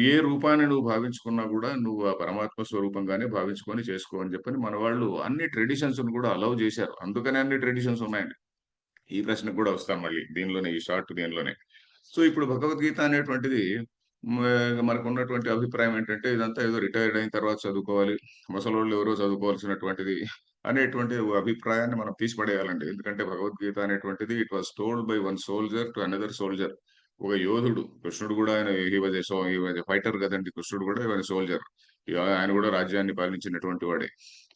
ఏ రూపాన్ని నువ్వు భావించుకున్నా గూడా, నువ్వు ఆ పరమాత్మ స్వరూపంగానే భావించుకొని చేసుకో అని చెప్పని మన వాళ్ళు అన్ని ట్రెడిషన్స్‌ని గూడా అలౌ జేశారు. అందుకనే అన్ని ట్రెడిషన్స్ ఉన్నాయండి. ఈ ప్రశ్నకు కూడా వస్తాను మళ్ళీ. దీనిలోనే ఈ షార్ట్ దీనిలోనే. సో, ఇప్పుడు భగవద్గీత అనేటువంటిది మనకున్నటువంటి అభిప్రాయం ఏంటంటే, ఇదంతా ఏదో రిటైర్డ్ అయిన తర్వాత చదువుకోవాలి. ముసలోళ్ళు ఎవరో చదువుకోవాల్సినటువంటిది అనేటువంటి ఓ అభిప్రాయాన్ని మనం తీసిపడేయాలండి. ఎందుకంటే భగవద్గీత అనేటువంటిది it was told by one soldier to another soldier. ఒక యోధుడు కృష్ణుడు కూడా ఆయన హి వాస్ ఎ ఫైటర్ కదండీ! కృష్ణుడు కూడా సోల్జర్. ఆయన కూడా రాజ్యాన్ని పాలించినటువంటి వాడే.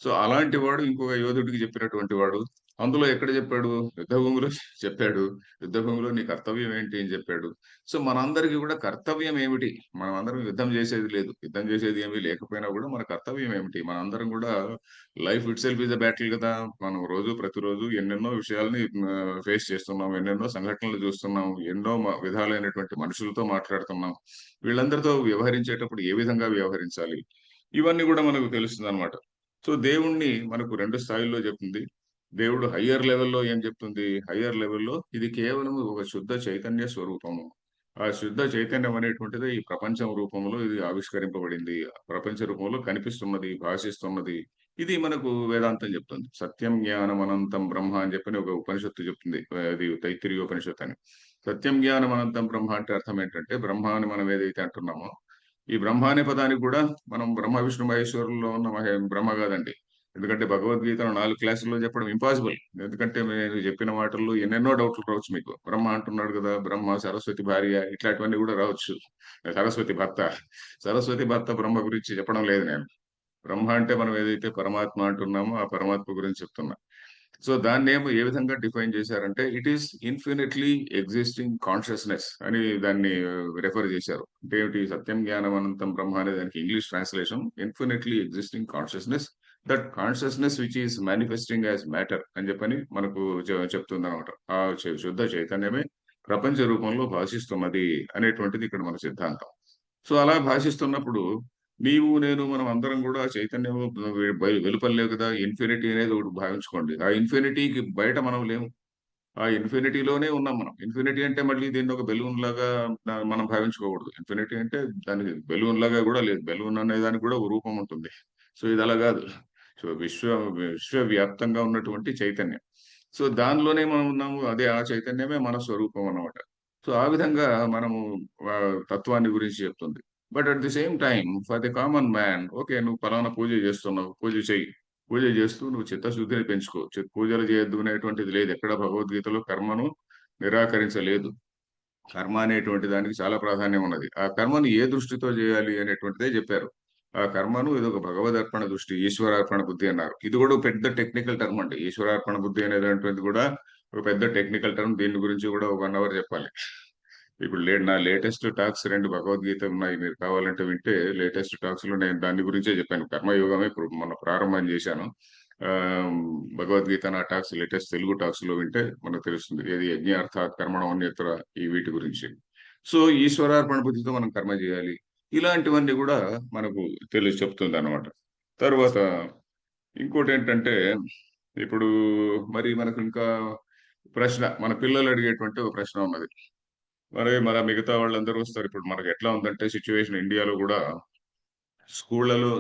సో, అలాంటి వాడు ఇంకొక యోధుడికి చెప్పినటువంటి వాడు. అందులో ఎక్కడ చెప్పాడు? యుద్ధ భూమిలో చెప్పాడు. యుద్ధ భూమిలో నీ కర్తవ్యం ఏంటి అని చెప్పాడు. సో, మనందరికీ కూడా కర్తవ్యం ఏమిటి? మనమందరం యుద్ధం చేసేది లేదు. యుద్ధం చేసేది ఏమీ లేకపోయినా కూడా మన కర్తవ్యం ఏమిటి? మనందరం కూడా life itself is a battle గదా! మనం ప్రతిరోజు ఎన్నెన్నో విషయాల్ని ఫేస్ చేస్తున్నాం. ఎన్నెన్నో సంఘటనలు చూస్తున్నాం. ఎన్నో విధాలైనటువంటి మనుషులతో మాట్లాడుతున్నాం. వీళ్ళందరితో వ్యవహరించేటప్పుడు ఏ విధంగా వ్యవహరించాలి? ఇవన్నీ కూడా మనకు తెలుస్తుందనమాట. సో, దేవుణ్ణి మనకు 2 స్థాయిల్లో చెప్తుంది. దేవుడు హయ్యర్ లెవెల్‌లో ఏం చెప్తుంది? హయ్యర్ లెవెల్‌లో ఇది కేవలం ఒక శుద్ధ చైతన్య స్వరూపము. ఆ శుద్ధ చైతన్యం అనేటువంటిది ఈ ప్రపంచం రూపంలో ఇది ఆవిష్కరింపబడింది. ప్రపంచ రూపంలో కనిపిస్తున్నది, భాషిస్తున్నది. ఇది మనకు వేదాంతం చెప్తుంది. సత్యం, జ్ఞానం, అనంతం బ్రహ్మ అని చెప్పని ఒక ఉపనిషత్తు చెప్తుంది. అది తైత్తిరీయ ఉపనిషత్తు అని. సత్యం, జ్ఞానం, అనంతం బ్రహ్మ అంటే అర్థం ఏంటంటే బ్రహ్మ అని మనం ఏదైతే అంటున్నామో, ఈ బ్రహ్మ అనే పదానికి కూడా మనం బ్రహ్మ, విష్ణు, మహేశ్వరుల్లో ఉన్న బ్రహ్మ కాదండి. ఎందుకంటే భగవద్గీతను 4 క్లాసుల్లో చెప్పడం ఇంపాసిబుల్. ఎందుకంటే నేను చెప్పిన మాటల్లో ఎన్నెన్నో డౌట్‌లు రావచ్చు మీకు. బ్రహ్మ అంటున్నాడు గదా! బ్రహ్మ సరస్వతి భార్య ఇట్లాంటివన్నీ గూడా రావచ్చు. సరస్వతి భర్త. సరస్వతి భర్త బ్రహ్మ గురించి చెప్పడం లేదు నేను. బ్రహ్మ అంటే మనం ఏదైతే పరమాత్మ అంటున్నామో, ఆ పరమాత్మ గురించి చెప్తున్నా. సో, దాన్నేమో ఏ విధంగా డిఫైన్ చేశారంటే, it is infinitely existing consciousness అని దాన్ని రిఫర్ చేశారు. అంటే ఏమిటి? సత్యం, జ్ఞానం, అనంతం బ్రహ్మ అనే దానికి English translation infinitely existing consciousness. That consciousness which is manifesting as matter అని చెప్పని మనకు చెప్తుందనమాట. ఆ శుద్ధ చైతన్యమే ప్రపంచ రూపంలో భాషిస్తున్నది అనేటువంటిది ఇక్కడ మన సిద్ధాంతం. సో, అలా భాషిస్తున్నప్పుడు నేను మనం అందరం గూడా చైతన్యము వెలుపల లేవు కదా! ఇన్ఫినిటీ అనేది ఒకటి భావించుకోండి. ఆ ఇన్ఫినిటీకి బయట మనం లేము. ఆ ఇన్ఫినిటీలోనే ఉన్నాం మనం. ఇన్ఫినిటీ అంటే మళ్ళీ దీన్ని ఒక బెలూన్‌లాగా మనం భావించుకోకూడదు. ఇన్ఫినిటీ అంటే దానికి బెలూన్‌లాగా గూడా లేదు. బెలూన్ అనే దానికి గూడా ఒక రూపం ఉంటుంది. సో, ఇది అలా గాదు. సో, విశ్వవ్యాప్తంగా ఉన్నటువంటి చైతన్యం. సో, దానిలోనే మనం ఉన్నాము. అదే ఆ చైతన్యమే మన స్వరూపం అన్నమాట. సో, ఆ విధంగా మనము తత్వాన్ని గురించి చెప్తుంది. But at the same time for the common man okay. నువ్వు పలానా పూజ చేస్తున్నావు. పూజ చెయ్యి. పూజ చేస్తూ నువ్వు చిత్తశుద్ధిని పెంచుకో. పూజలు చేయొద్దు అనేటువంటిది లేదు. ఎక్కడ భగవద్గీతలో కర్మను నిరాకరించలేదు. కర్మ అనేటువంటి దానికి చాలా ప్రాధాన్యం ఉన్నది. ఆ కర్మను ఏ దృష్టితో చేయాలి అనేటువంటిదే చెప్పారు. ఆ కర్మను ఇదొక భగవదర్పణ దృష్టి, ఈశ్వరార్పణ బుద్ధి అన్నారు. ఇది కూడా ఒక పెద్ద టెక్నికల్ టర్మ్ అండి. ఈశ్వరార్పణ బుద్ధి అనేటువంటిది కూడా ఒక పెద్ద టెక్నికల్ టర్మ్. దీని గురించి కూడా ఒక 1 అవర్ చెప్పాలి. ఇప్పుడు నా లేటెస్ట్ టాక్స్ 2 భగవద్గీత ఉన్నాయి. మీరు కావాలంటే వింటే లేటెస్ట్ టాక్స్ లో నేను దాని గురించే చెప్పాను. కర్మయోగమే ఇప్పుడు మొన్న ప్రారంభం చేశాను. ఆ, భగవద్గీత నా టాక్స్ లేటెస్ట్ తెలుగు టాక్స్ లో వింటే మనకు తెలుస్తుంది. ఏది యజ్ఞ అర్థాత్ కర్మణం అన్యత్ర, ఈ వీటి గురించి. సో ఈశ్వరార్పణ బుద్ధితో మనం కర్మ చేయాలి. ఇలాంటివన్నీ కూడా మనకు చెప్తుంది అన్నమాట. తర్వాత ఇంకోటి ఏంటంటే, ఇప్పుడు మరి మనకు ఇంకా ప్రశ్న, మన పిల్లలు అడిగేటువంటి ఒక ప్రశ్న ఉన్నది. మరి మన మిగతా వాళ్ళందరూ వస్తారు. ఇప్పుడు మనకు ఎట్లా ఉందంటే సిచ్యువేషన్ ఇండియాలో కూడా, స్కూళ్ళలో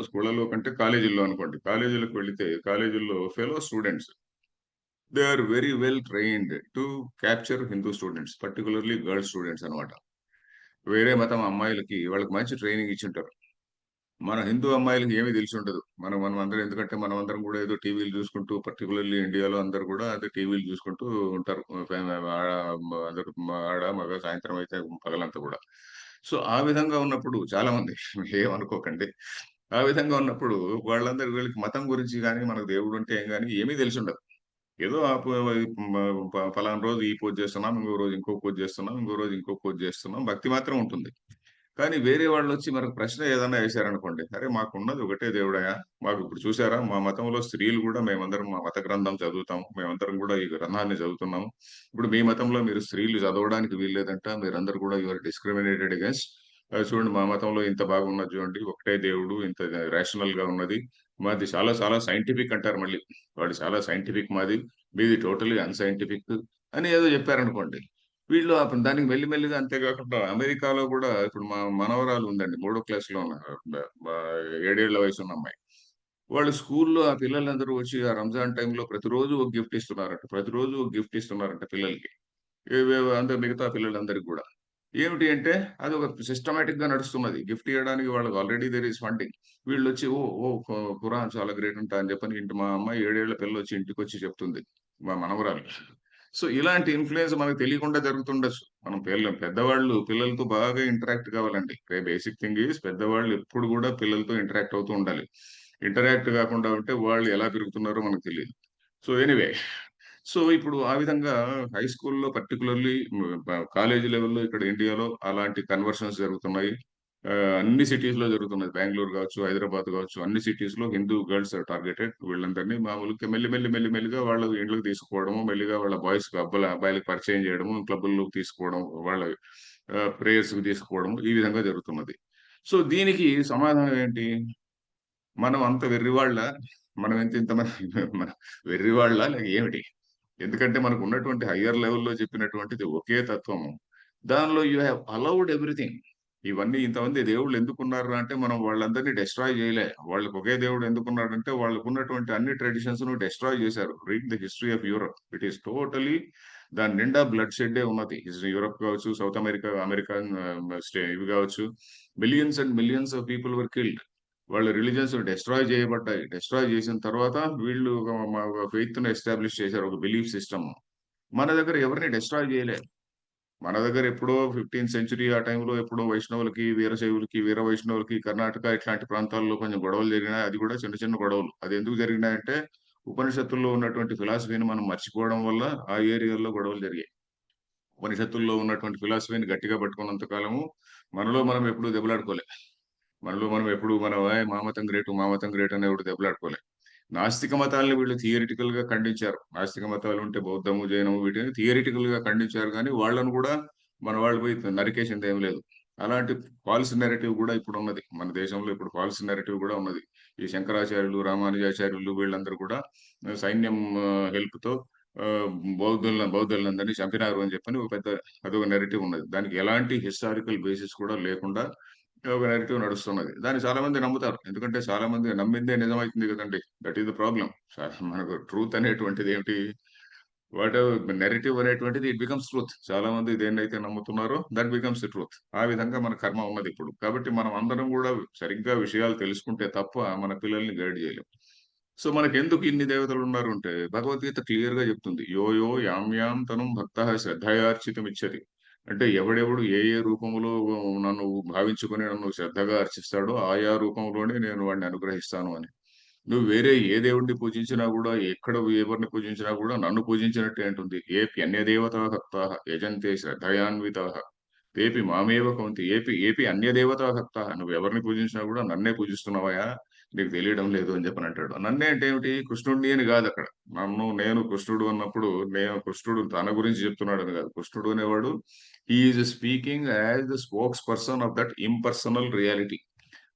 కంటే కాలేజీల్లో అనుకోండి. కాలేజీలకు వెళితే కాలేజీల్లో fellow students, they are very well trained to capture Hindu students, particularly girls students అన్నమాట. వేరే మతం అమ్మాయిలకి వాళ్ళకి మంచి ట్రైనింగ్ ఇచ్చింటారు. మన హిందూ అమ్మాయిలకి ఏమీ తెలిసి ఉండదు. మనం అందరం, ఎందుకంటే మనం అందరం కూడా ఏదో టీవీలు చూసుకుంటూ, పర్టికులర్లీ ఇండియాలో అందరూ కూడా అదే టీవీలు చూసుకుంటూ ఉంటారు. అందరూ ఆడ మగ సాయంత్రం అయితే పగలంతా కూడా. సో ఆ విధంగా ఉన్నప్పుడు చాలా మంది ఏమనుకోకండి. ఆ విధంగా ఉన్నప్పుడు వాళ్ళందరూ, వీళ్ళకి మతం గురించి కానీ, మనకు దేవుడు అంటే ఏం కానీ ఏమీ తెలిసి ఉండదు. ఏదో ఫలానా రోజు ఈ పూజ చేస్తున్నాం, ఇంకో రోజు ఇంకో పూజ చేస్తున్నాం, ఇంకో రోజు ఇంకో పూజ చేస్తున్నాం. భక్తి మాత్రం ఉంటుంది. కానీ వేరే వాళ్ళొచ్చి మనకు ప్రశ్న ఏదన్నా వేశారనుకోండి, "అరే! మాకున్నది ఒకటే దేవుడయ్యా. మాకు ఇప్పుడు చూసారా, మా మతంలో స్త్రీలు కూడా, మేమందరం మా మత గ్రంథం చదువుతాం. మేమందరం కూడా ఈ గ్రంథాన్ని చదువుతున్నాము. ఇప్పుడు మీ మతంలో మీరు స్త్రీలు చదవడానికి వీల్లేదంట. మీరందరూ కూడా యూ ఆర్ డిస్క్రిమినేటెడ్ అగైన్స్ట్. చూడండి మా మతంలో ఇంత బాగున్నది చూడండి. ఒకటే దేవుడు, ఇంత రేషనల్‌గా ఉన్నది. మాది చాలా చాలా సైంటిఫిక్" అంటారు మళ్ళీ. "వాడు చాలా సైంటిఫిక్ మాది. మీది టోటల్లీ అన్‌సైంటిఫిక్" అని ఏదో చెప్పారనుకోండి. వీళ్ళు అప్పుడు దానికి మెల్లిమెల్లిగా, అంతే కాకుండా అమెరికాలో కూడా ఇప్పుడు మా మనవరాలు ఉందండి. మూడో క్లాస్‌లో ఉన్న బ బ 7 ఏళ్ల వయసున్న అమ్మాయి. వాళ్ళు స్కూల్‌లో ఆ పిల్లలందరూ వచ్చి ఆ రంజాన్ టైమ్‌లో ప్రతిరోజు ఒక గిఫ్ట్ ఇస్తున్నారట. ప్రతిరోజు ఒక గిఫ్ట్ ఇస్తున్నారంట పిల్లలకి. ఏవేవో అందరు మిగతా పిల్లలందరికి గూడా. ఏమిటి అంటే అదొక సిస్టమాటిక్‌గా నడుస్తున్నది. గిఫ్ట్ ఇయ్యడానికి వాళ్ళకి ఆల్రెడీ దేర్ ఈస్ ఫండింగ్. వీళ్ళొచ్చి ఓహ్! ఓహ్! ఖురాన్ చాలా గ్రేట్ అంట అని చెప్పని, మా అమ్మాయి 7 ఏళ్ల పిల్లొచ్చి ఇంటికొచ్చి చెప్తుంది. మా మనవరాలు. సో ఇలాంటి ఇన్‌ఫ్లూయెన్స్ మనకు తెలియకుండా జరుగుతుండొచ్చు. మనం పెద్దవాళ్ళు పిల్లలతో బాగా ఇంటరాక్ట్ కావాలండి. బేసిక్ థింగ్ ఈజ్ పెద్దవాళ్ళు ఎప్పుడు గూడా పిల్లలతో ఇంటరాక్ట్ అవుతూ ఉండాలి. ఇంటరాక్ట్ గాకుండా ఉంటే వాళ్ళు ఎలా పెరుగుతున్నారో మనకు తెలీదు. సో ఎనీవే, సో ఇప్పుడు ఆ విధంగా హై స్కూల్‌లో పర్టిక్యులర్‌లీ కాలేజీ లెవెల్‌లో ఇక్కడ ఇండియాలో అలాంటి కన్వర్షన్స్ జరుగుతున్నాయి. అన్ని సిటీస్‌లో జరుగుతున్నది. బెంగుళూరు గావచ్చు, హైదరాబాద్ గావచ్చు, అన్ని సిటీస్‌లో హిందూ గర్ల్స్ ఆర్ టార్గెటెడ్. వీళ్ళందరినీ మామూలుగా మెల్లిమెల్లిగా వాళ్ళ ఇండ్లకి తీసుకుపోవడము, మెల్లిగా వాళ్ళ బాయ్స్‌కి అబ్బాయిలకి పరిచయం చేయడము, క్లబ్బుల్లోకి తీసుకోవడం, వాళ్ళ ప్రేయర్స్‌కి తీసుకుపోవడం, ఈ విధంగా జరుగుతున్నది. సో దీనికి సమాధానం ఏంటి? మనం అంత వెర్రివాళ్ళా? మనం ఇంత మన వెర్రివాళ్ళా? లేక ఏమిటి? ఎందుకంటే మనకున్నటువంటి హయ్యర్ లెవెల్‌లో చెప్పినటువంటిది ఒకే తత్వము. దానిలో యూ హావ్ అలౌడ్ ఎవ్రీథింగ్. ఇవన్నీ ఇంతమంది దేవుళ్ళు ఎందుకున్నార్రా అంటే, మనం వాళ్ళందరిని డెస్ట్రాయ్ జేయలే. వాళ్ళకి ఒకే దేవుడు ఎందుకున్నాడంటే, వాళ్ళకున్నటువంటి అన్ని ట్రెడిషన్స్‌ను డెస్ట్రాయ్ జేశారు. Read the history of Europe. It is totally, దాని నిండా బ్లడ్ షెడ్డే ఉన్నది. యూరప్ కావచ్చు, సౌత్ అమెరికా, అమెరికన్ ఇవి గావచ్చు. Millions and millions of people were killed. వాళ్ళ రిలిజియన్స్ డెస్ట్రాయ్ చేయబడ్డాయి. డెస్ట్రాయ్ చేసిన తర్వాత వీళ్ళు ఒక ఫెయిత్‌ని ఎస్టాబ్లిష్ చేశారు. ఒక బిలీఫ్ సిస్టమ్. మన దగ్గర ఎవరిని డెస్ట్రాయ్ చేయలే. మన దగ్గర ఎప్పుడో 15థ్ సెంచురీ ఆ టైంలో ఎప్పుడో వైష్ణవులకి, వీరశైవులకి, వీర వైష్ణవులకి కర్ణాటక ఇట్లాంటి ప్రాంతాల్లో కొంచెం గొడవలు జరిగినాయి. అది కూడా చిన్న చిన్న గొడవలు. అది ఎందుకు జరిగినాయంటే, ఉపనిషత్తుల్లో ఉన్నటువంటి ఫిలాసఫీని మనం మర్చిపోవడం వల్ల ఆ ఏరియాలో గొడవలు జరిగాయి. ఉపనిషత్తుల్లో ఉన్నటువంటి ఫిలాసఫీని గట్టిగా పట్టుకున్నంత కాలము మనలో మనం ఎప్పుడూ దెబ్బలాడుకోలే. మనలో మనం ఎప్పుడు మనం మా మతం గ్రేటు, మా మతం గ్రేట్ అని ఎవడు దెబ్బలాడుకోలే. నాస్తిక మతాల్ని వీళ్ళు థియరిటికల్‌గా ఖండించారు. నాస్తిక మతాలు ఉంటే బౌద్ధము, జైనము వీటిని థియరిటికల్‌గా ఖండించారు గానీ, వాళ్ళని గూడా మన వాళ్ళు పోయి నరికేసిందేమి లేదు. అలాంటి ఫాల్స్ నేరేటివ్ గూడా ఇప్పుడున్నది. మన దేశంలో ఇప్పుడు ఫాల్స్ నేరేటివ్ గూడా ఉన్నది. ఈ శంకరాచార్యులు, రామానుజాచార్యులు వీళ్ళందరూ కూడా సైన్యం హెల్ప్‌తో ఆహ్, బౌద్ధులందరిని చంపినారు అని చెప్పని ఒక పెద్ద అదొక నేరేటివ్ ఉన్నది. దానికి ఎలాంటి హిస్టారికల్ బేసిస్ కూడా లేకుండా ఒక నేరేటివ్ నడుస్తున్నది. దాన్ని చాలా మంది నమ్ముతారు. ఎందుకంటే చాలా మంది నమ్మిందే నిజమైతుంది గదండీ! That is the problem. మనకు ట్రూత్ అనేటువంటిది ఏమిటి? వాటెవర్ నేరేటివ్ అనేటువంటిది ఇట్ బికమ్స్ ట్రూత్. చాలా మంది దేన్నైతే నమ్ముతున్నారో దట్ బికమ్స్ ది ట్రూత్. ఆ విధంగా మన కర్మ ఉన్నదిప్పుడు. కాబట్టి మనం అందరం గూడా సరిగ్గా విషయాలు తెలుసుకుంటే తప్ప మన పిల్లల్ని గైడ్ జేయలేం. సో మనకెందుకు ఇన్ని దేవతలున్నారు అంటే, భగవద్గీత క్లియర్‌గా చెప్తుంది. యో యో యాం యాం తనుం భక్తః శ్రద్ధయా అర్చితుమిచ్చతి. అంటే ఎవడెవడు ఏ ఏ రూపంలో నన్ను భావించుకొని నన్ను శ్రద్ధగా అర్చిస్తాడో ఆయా రూపంలోనే నేను వాడిని అనుగ్రహిస్తాను అని. నువ్వు వేరే ఏ దేవుడిని పూజించినా గూడా, ఎక్కడ ఎవరిని పూజించినా గూడా నన్ను పూజించినట్టే అంటుంది. ఏ ప్యన్యదేవతా భక్తాః యజంతే శ్రద్ధయాన్వితాః. తేపి మామేవ కౌంతి ఏపి ఏపి అన్యదేవతా భక్త, నువ్వు ఎవరిని పూజించినా కూడా నన్నే పూజిస్తున్నావయ్యా, నీకు తెలియడం లేదు అని చెప్పని అంటాడు. నన్నే అంటే ఏమిటి, కృష్ణుడిని అని కాదు అక్కడ. నేను కృష్ణుడు అన్నప్పుడు నేను కృష్ణుడు తన గురించి చెప్తున్నాడు అని కాదు. కృష్ణుడు అనేవాడు is speaking as the spokes person of that impersonal reality.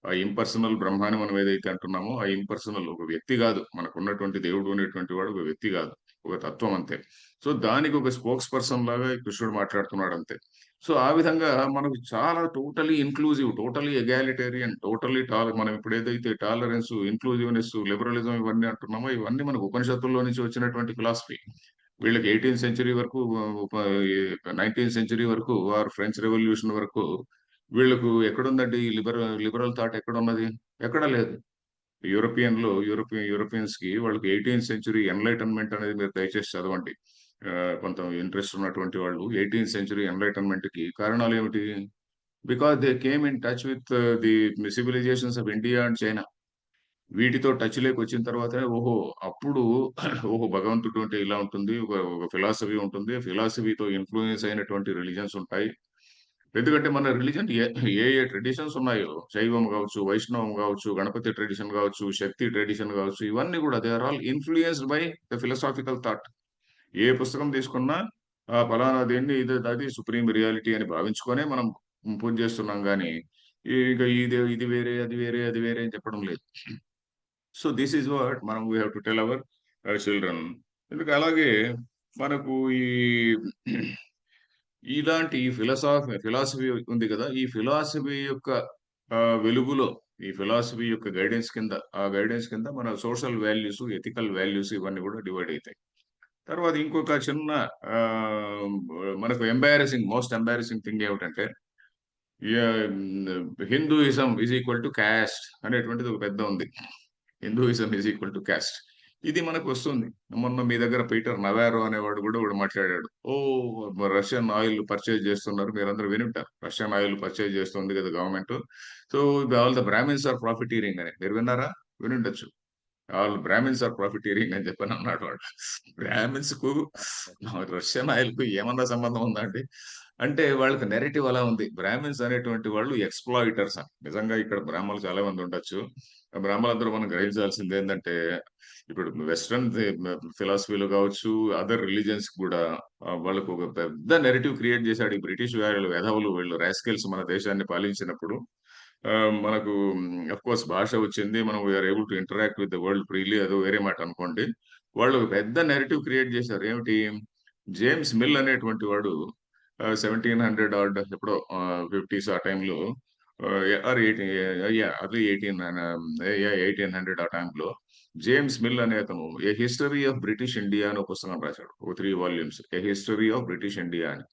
ఆ ఇంపర్సనల్ బ్రహ్మాన్ని మనం ఏదైతే అంటున్నామో, ఆ ఇంపర్సనల్ ఒక వ్యక్తి కాదు, మనకున్నటువంటి దేవుడు అనేటువంటి వాడు ఒక వ్యక్తి కాదు, ఒక తత్వం అంతే. సో దానికి ఒక స్పోక్స్ పర్సన్ లాగా ఈ కృష్ణుడు మాట్లాడుతున్నాడు అంతే. సో ఆ విధంగా మనకు చాలా టోటలీ ఇన్క్లూజివ్, టోటలీ ఎగాలిటేరియన్, టోటలీ మనం ఇప్పుడు ఏదైతే టాలరెన్స్, ఇన్క్లూజివ్నెస్, లిబరలిజం ఇవన్నీ అంటున్నామో, ఇవన్నీ మనకు ఉపనిషత్తుల్లో నుంచి వచ్చినటువంటి ఫిలాసఫీ. వీళ్ళకి 18th సెంచరీ వరకు, 19th సెంచరీ వరకు, ఆర్ ఫ్రెంచ్ రెవల్యూషన్ వరకు వీళ్ళకు ఎక్కడుందండి ఈ లిబరల్ థాట్ ఎక్కడున్నది? ఎక్కడ లేదు. యూరోపియన్స్ కి వాళ్ళకి 18th సెంచరీ ఎన్లైటన్మెంట్ అనేది మీరు దయచేసి చదవండి. కొంత ఇంట్రెస్ట్ ఉన్నటువంటి వాళ్ళు 18th సెంచరీ ఎన్లైటన్మెంట్ కి కారణాలు ఏమిటి? Because they came in touch with the civilisations of India and China. వీటితో టచ్ లోకి వచ్చిన తర్వాతనే ఓహో! అప్పుడు ఓహో! భగవంతుడు అంటే ఇలా ఉంటుంది. ఒక ఫిలాసఫీ ఉంటుంది. ఫిలాసఫీతో ఇన్‌ఫ్లూయెన్స్ అయినటువంటి రిలిజియన్స్ ఉంటాయి. ఎందుకంటే మన రిలిజియన్ ఏ ట్రెడిషన్స్ ఉన్నాయో, శైవం గావచ్చు, వైష్ణవం గావచ్చు, గణపతి ట్రెడిషన్ గావచ్చు, శక్తి ట్రెడిషన్ గావచ్చు, ఇవన్నీ గూడా they are all influenced by the philosophical thought. ఏ పుస్తకం తీసుకున్నా పలానా దేన్ని అది సుప్రీం రియాలిటీ అని భావించుకొనే మనం పూజ చేస్తున్నాం గానీ, ఇక ఇది వేరే, అది వేరే, అది వేరే అని చెప్పడం లేదు. సో దిస్ ఈజ్ వాట్ మనం we have to tell our children. ఎందుకు అలాగే మనకు ఈ ఇలాంటి ఫిలాసఫీ ఉంది కదా! ఈ ఫిలాసఫీ యొక్క వెలుగులో, ఈ ఫిలాసఫీ యొక్క గైడెన్స్ కింద, ఆ గైడెన్స్ కింద మన సోషల్ వాల్యూస్, ఎథికల్ వాల్యూస్ ఇవన్నీ కూడా డివైడ్ అయితాయి. తర్వాత ఇంకొక చిన్న ఆహ్, మనకు మోస్ట్ ఎంబారసింగ్ థింగ్ ఏమిటంటే, Hinduism is equal to cost అనేటువంటిది ఒక పెద్ద ఉంది. Hinduism is equal to cost. ఇది మనకొస్తుంది. మొన్న మీ దగ్గర పీటర్ నవారో అనేవాడు గూడా ఒకడు మాట్లాడాడు. రష్యన్ ఆయిల్ పర్చేజ్ చేస్తున్నారు. మీరందరూ వినుంటారు. రష్యన్ ఆయిల్ పర్చేజ్ చేస్తుంది కదా government. So, all the Brahmins are profiteering అని. మీరు విన్నారా? వినుండొచ్చు. ఆల్ బ్రాహ్మిన్స్ ఆర్ ప్రాఫిటీరింగ్ అని చెప్పని అన్నాడు వాడు. బ్రాహ్మిన్స్‌కు రష్యన్ ఆయిల్‌కు ఏమన్నా సంబంధం ఉందా అండి? అంటే వాళ్ళకి నెరేటివ్ అలా ఉంది. బ్రాహ్మిన్స్ అనేటువంటి వాళ్ళు ఎక్స్‌ప్లాయిటర్స్ అని. నిజంగా ఇక్కడ బ్రాహ్మణులు చాలా మంది ఉండొచ్చు. ఆ బ్రాహ్మణులందరూ మనం గ్రహించాల్సింది ఏందంటే, ఇప్పుడు వెస్టర్న్ ఫిలాసఫీలో కావచ్చు, అదర్ రిలిజియన్స్ కూడా వాళ్ళకు ఒక పెద్ద నెరేటివ్ క్రియేట్ చేశాడు ఈ బ్రిటిష్ వాళ్ళు, వెధవలు, వీళ్ళు రాస్కెల్స్ మన దేశాన్ని పాలించినప్పుడు. మనకు ఆఫ్‌కోర్స్ భాష వచ్చింది. మనం we are able to interact with the world freely, అదో వేరే మాట అనుకోండి. వాళ్ళు ఒక పెద్ద నెరేటివ్ క్రియేట్ చేశారు. ఏమిటి? జేమ్స్ మిల్ అనేటువంటి వాడు 1700 ఆడ్ ఎప్పుడో 50స్ ఆ టైంలో, ఆర్ 18 అర్లీ 1800 ఆ టైంలో జేమ్స్ మిల్ అనే అతను 'a history of British India' అని ఒక పుస్తకం రాశాడు. ఒక 3 volumes 'a history of British India' అని.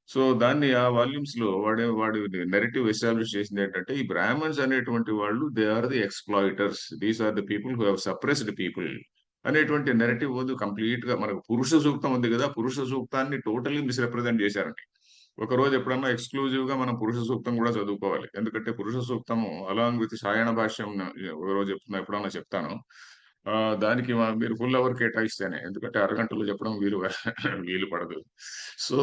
సో, దాన్ని ఆ వాల్యూమ్స్‌లో వాడి నెరేటివ్ ఎస్టాబ్లిష్ చేసిందేంటంటే, ఈ బ్రాహ్మన్స్ అనేటువంటి వాళ్ళు they are the exploiters. These are the people who have suppressed people అనేటువంటి నెరేటివ్ కంప్లీట్‌గా మనకు పురుష సూక్తం ఉంది గదా! పురుష సూక్తాన్ని టోటల్లీ మిస్‌రిప్రజెంట్ చేశారండి. ఒకరోజు ఎప్పుడన్నా ఎక్స్‌క్లూజివ్‌గా మనం పురుష సూక్తం గూడా చదువుకోవాలి. ఎందుకంటే పురుష సూక్తము అలాంగ్ విత్ సాయణ భాష్యం ఒకరోజు ఎప్పుడన్నా చెప్తాను. దానికి మీరు ఫుల్ అవర్ కేటాయిస్తేనే. ఎందుకంటే అరగంటలో చెప్పడం వీలు పడదు. సో,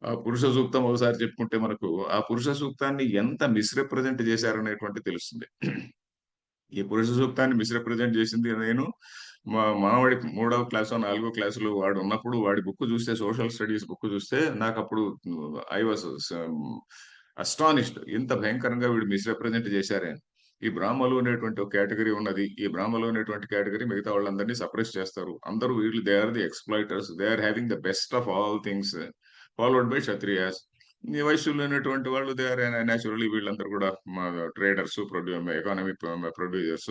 ఆ పురుష సూక్తం ఒకసారి చెప్పుకుంటే మనకు ఆ పురుష సూక్తాన్ని ఎంత మిస్‌రిప్రజెంట్ చేశారనేటువంటిది తెలుస్తుంది. ఈ పురుష సూక్తాన్ని మిస్‌రిప్రజెంట్ చేసింది నేను. మా మనవడి మూడవ క్లాసో, నాలుగో క్లాస్‌లో వాడున్నప్పుడు వాడి బుక్ చూస్తే, సోషల్ స్టడీస్ బుక్ చూస్తే నాకప్పుడు ఐ వాస్ అస్టానిష్డ్. ఇంత భయంకరంగా వీడు మిస్‌రిప్రజెంట్ చేశారే అని. ఈ బ్రాహ్మలు అనేటువంటి ఒక కేటగరీ ఉన్నది. ఈ బ్రాహ్మలు అనేటువంటి కేటగరీ మిగతా వాళ్ళందరినీ సప్రెస్ చేస్తారు. అందరూ వీళ్ళు they are the exploiters. They are having the best of all things followed by Kshatriyas. ఈ వైశ్యులు అనేటువంటి వాళ్ళు దే ఆర్ నేచురల్లీ వీళ్ళందరూ కూడా ట్రేడర్స్, ఎకానమిక్ ప్రొడ్యూసర్స్.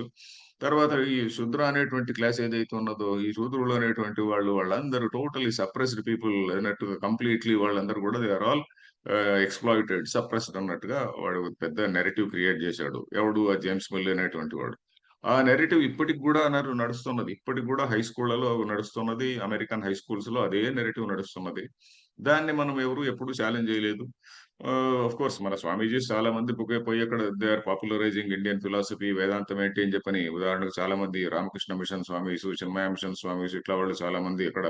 తర్వాత ఈ శూద్ర అనేటువంటి క్లాస్ ఏదైతే ఉన్నదో, ఈ శూద్రులు అనేటువంటి వాళ్ళందరూ టోటల్లీ సప్రెస్డ్ పీపుల్ అన్నట్టుగా కంప్లీట్‌లీ వాళ్ళందరూ కూడా they are all exploited, suppressed అన్నట్టుగా వాడు పెద్ద నెరేటివ్ క్రియేట్ చేశాడు. ఎవడు? ఆ జేమ్స్ మిల్ అనేటువంటి వాడు. ఆ నెరేటివ్ ఇప్పటికి గూడా నడుస్తున్నది. ఇప్పటికి గూడా హై స్కూళ్ళలో నడుస్తున్నది. అమెరికన్ హై స్కూల్స్‌లో అదే నెరేటివ్ నడుస్తున్నది. దాన్ని మనం ఎవరు ఎప్పుడు ఛాలెంజ్ చేయలేదు. ఆఫ్‌కోర్స్ మన స్వామీజీస్ చాలా మంది పోయి అక్కడ they are popularising Indian philosophy, వేదాంతం ఏంటి అని చెప్పని, ఉదాహరణకు చాలా మంది రామకృష్ణ మిషన్ స్వామీస్, చిన్మయ మిషన్ స్వామీస్, ఇట్లా వాళ్ళు చాలా మంది అక్కడ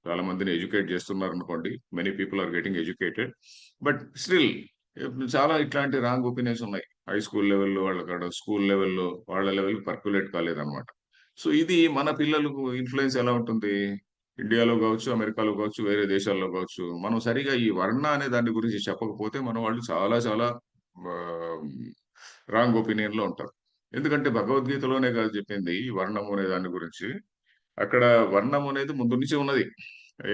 చాలా మందిని ఎడ్యుకేట్ చేస్తున్నారనుకోండి. Many people are getting educated. But still చాలా ఇట్లాంటి రాంగ్ ఒపీనియన్స్ ఉన్నాయి. హై స్కూల్ లెవెల్‌లో వాళ్ళ కాడ, స్కూల్ లెవెల్‌లో వాళ్ళ లెవెల్‌కి పర్క్యులేట్ కాలేదన్నమాట. సో, ఇది మన పిల్లలకు ఇన్‌ఫ్లూయెన్స్ ఎలా ఉంటుంది? ఇండియాలో గావచ్చు, అమెరికాలో గావచ్చు, వేరే దేశాల్లో గావచ్చు, మనం సరిగ్గా ఈ వర్ణ అనే దాని గురించి చెప్పకపోతే మన వాళ్ళు చాలా చాలా ఆహ్, రాంగ్ ఒపీనియన్‌లో ఉంటారు. ఎందుకంటే భగవద్గీతలోనే కాదు చెప్పింది ఈ వర్ణము అనే దాని గురించి. అక్కడ వర్ణం అనేది ముందు నుంచే ఉన్నది.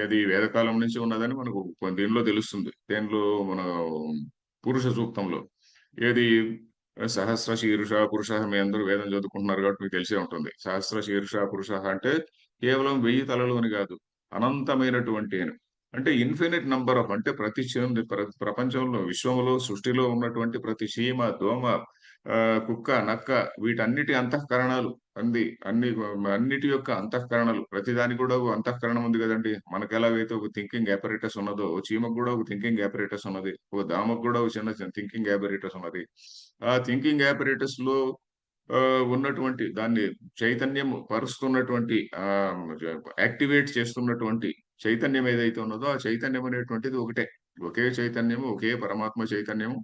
అది వేదకాలం నుంచి ఉన్నదని మనకు దీనిలో తెలుస్తుంది. దేనిలో మన పురుష సూక్తంలో. ఏది సహస్ర శీర్ష పురుషః మీ అందరూ వేదం చదువుకుంటున్నారు కాబట్టి మీకు తెలిసే ఉంటుంది. సహస్ర శీర్ష పురుషః అంటే కేవలం 1000 తలలు అని కాదు. అనంతమైనటువంటి అని. అంటే ఇన్ఫినిట్ నంబర్ ఆఫ్ అంటే ప్రతి ప్రపంచంలో, విశ్వంలో, సృష్టిలో ఉన్నటువంటి ప్రతి చీమ, దోమ, కుక్క, నక్క వీటన్నిటి అంతఃకరణాలు అన్ని అన్నిటి యొక్క అంతఃకరణలు ప్రతిదానికి కూడా ఒక అంతఃకరణం ఉంది గదండీ! మనకెలాగైతే ఒక థింకింగ్ apparatus ఉన్నదో, చీమకు గూడా ఒక థింకింగ్ apparatus ఉన్నది. ఒక దామకు గూడా ఒక చిన్న థింకింగ్ apparatus ఉన్నది. ఆ థింకింగ్ apparatusలో ఉన్నటువంటి దాన్ని చైతన్యం పరుస్తున్నటువంటి యాక్టివేట్ చేస్తున్నటువంటి చైతన్యం ఏదైతే ఉన్నదో, ఆ చైతన్యం అనేటువంటిది ఒకటే. ఒకే చైతన్యము, ఒకే పరమాత్మ చైతన్యము.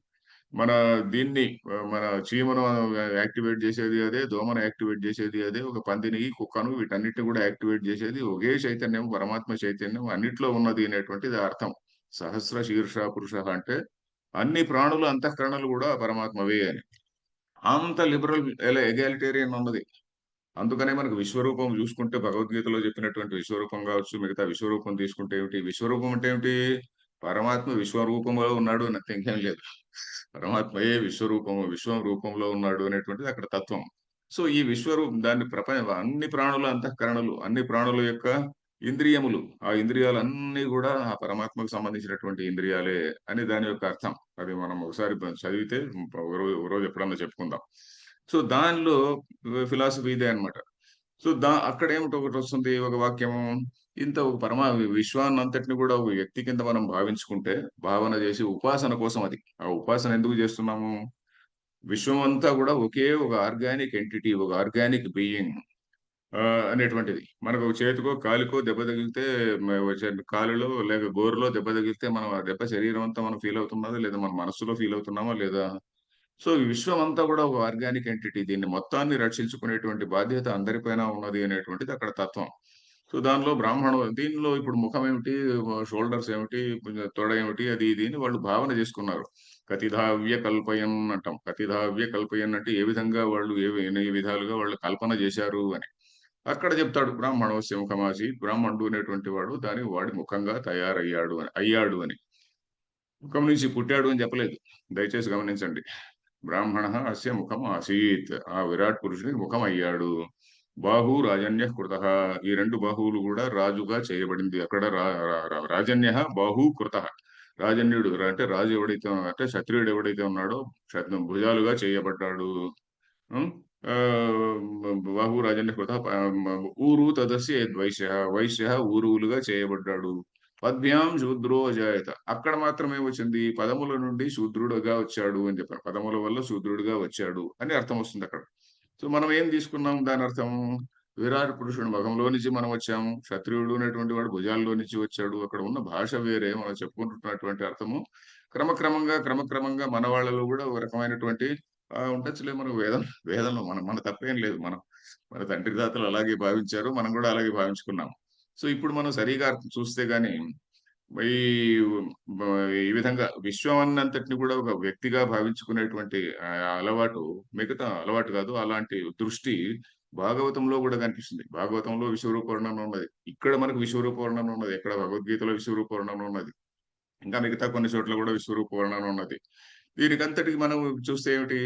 మన దీన్ని మన చీమను యాక్టివేట్ చేసేది అదే, దోమను యాక్టివేట్ చేసేది అదే, ఒక పందిని, కుక్కను వీటన్నిటిని కూడా యాక్టివేట్ చేసేది ఒకే చైతన్యం, పరమాత్మ చైతన్యం అన్నిట్లో ఉన్నది అనేటువంటిది అర్థం. సహస్ర శీర్ష పురుషః అంటే అన్ని ప్రాణుల అంతఃకరణలు కూడా పరమాత్మవే అని. అంత లిబరల్ ఎగాలిటేరియన్ ఉన్నది. అందుకనే మనకు విశ్వరూపం చూసుకుంటే భగవద్గీతలో చెప్పినటువంటి విశ్వరూపం కావచ్చు, మిగతా విశ్వరూపం తీసుకుంటే ఏమిటి? విశ్వరూపం అంటే ఏమిటి? పరమాత్మ విశ్వరూపంలో ఉన్నాడు అన్నట్టు ఇంకేం లేదు. పరమాత్మయే విశ్వరూపము, విశ్వం రూపంలో ఉన్నాడు అనేటువంటిది అక్కడ తత్వం. సో, ఈ దాన్ని అన్ని ప్రాణుల అంతఃకరణలు, అన్ని ప్రాణుల యొక్క ఇంద్రియములు, ఆ ఇంద్రియాలన్నీ గూడా ఆ పరమాత్మకు సంబంధించినటువంటి ఇంద్రియాలే అని దాని యొక్క అర్థం. అది మనం ఒకసారి చదివితే ఒక రోజు ఎప్పుడన్నా చెప్పుకుందాం. సో, దానిలో ఫిలాసఫీ ఇదే అన్నమాట. సో, అక్కడేమిటి ఒకటొస్తుంది ఒక వాక్యము. ఇంత ఒక విశ్వాన్నంతటిని గూడా ఒక వ్యక్తి కింద మనం భావించుకుంటే, భావన జేసి ఉపాసన కోసం అది. ఆ ఉపాసన ఎందుకు జేస్తున్నాము? విశ్వం అంతా గూడా ఒకే ఒక ఆర్గానిక్ ఎంటిటీ, ఒక ఆర్గానిక్ బీయింగ్ అనేటువంటిది. మనకు చేతికో, కాలుకో దెబ్బ తగిలితే కాలులో లేక గోరులో దెబ్బ తగిలితే మనం ఆ దెబ్బ శరీరం అంతా మనం ఫీల్ అవుతున్నదా? లేదా మన మనస్సులో ఫీల్ అవుతున్నామా? లేదా? సో, ఈ విశ్వం అంతా గూడా ఒక ఆర్గానిక్ ఎంటిటీ. దీన్ని మొత్తాన్ని రక్షించుకునేటువంటి బాధ్యత అందరిపైన ఉన్నది అనేటువంటిది అక్కడ తత్వం. సో, దీనిలో ఇప్పుడు ముఖం ఏమిటి, షోల్డర్స్ ఏమిటి, తొడ ఏమిటి, అది ఇది అని వాళ్ళు భావన చేసుకున్నారు. కతిధావ్య కల్పయన్ అంటాం. కతిధావ్య కల్పయన్ అంటే ఏ విధంగా వాళ్ళు ఎన్ని విధాలుగా వాళ్ళు కల్పన చేశారు అని. అక్కడ చెప్తాడు బ్రాహ్మణోస్య ముఖమాసీత్. బ్రాహ్మణుడు అనేటువంటి వాడి ముఖంగా అయ్యాడు అని. ముఖం నుంచి పుట్టాడు అని చెప్పలేదు. దయచేసి గమనించండి. బ్రాహ్మణః అస్య ముఖం ఆసీత్. ఆ విరాట్ పురుషునికి ముఖం అయ్యాడు. బాహు రాజన్యః కృతః. ఈ 2 బాహువులు గూడా రాజుగా చేయబడింది. అక్కడ రా రా రా రాజన్యః బాహు కృతః. రాజన్యుడు అంటే రాజు ఎవడైతే అంటే క్షత్రియుడు ఎవడైతే ఉన్నాడో భుజాలుగా చేయబడ్డాడు. హ్మ్. బాహు రాజన్యః కృతః ఊరు తదస్య యద్వైశ్యః. వైశ్యః ఊరువులుగా చేయబడ్డాడు. పద్భ్యాం శూద్రో అజాయత. అక్కడ మాత్రమే వచ్చింది పదముల నుండి శూద్రుడుగా వచ్చాడు అని చెప్పారు. పదముల వల్ల శూద్రుడుగా వచ్చాడు అని అర్థం వస్తుందక్కడ. సో, మనం ఏం తీసుకున్నాం దానర్థం? విరాట్ పురుషుడి మగంలో నుంచి మనం వచ్చాము. క్షత్రియుడు అనేటువంటి వాడు భుజాల్లో నుంచి వచ్చాడు. అక్కడ ఉన్న భాష వేరే. మనం చెప్పుకుంటున్నటువంటి అర్థము క్రమక్రమంగా మన వాళ్ళలో గూడా ఒక రకమైనటువంటి ఉండొచ్చులే మనకు వేదంలో మన తప్పేం లేదు. మన తండ్రి తాతలు అలాగే భావించారు. మనం గూడా అలాగే భావించుకున్నాం. సో, ఇప్పుడు మనం సరిగా చూస్తే గాని ఈ బ ఈ విధంగా విశ్వమన్నంతటిని కూడా ఒక వ్యక్తిగా భావించుకునేటువంటి అలవాటు మిగతా అలవాటు కాదు. అలాంటి దృష్టి భాగవతంలో గూడా కనిపిస్తుంది. భాగవతంలో విశ్వరూప వర్ణన ఉన్నది. ఇక్కడ మనకు విశ్వరూప వర్ణన ఉన్నది. ఎక్కడ భగవద్గీతలో విశ్వరూప వర్ణన ఉన్నది. ఇంకా మిగతా కొన్ని చోట్ల గూడా విశ్వరూప వర్ణన ఉన్నది. దీనికంతటికి మనం చూస్తే ఏమిటి?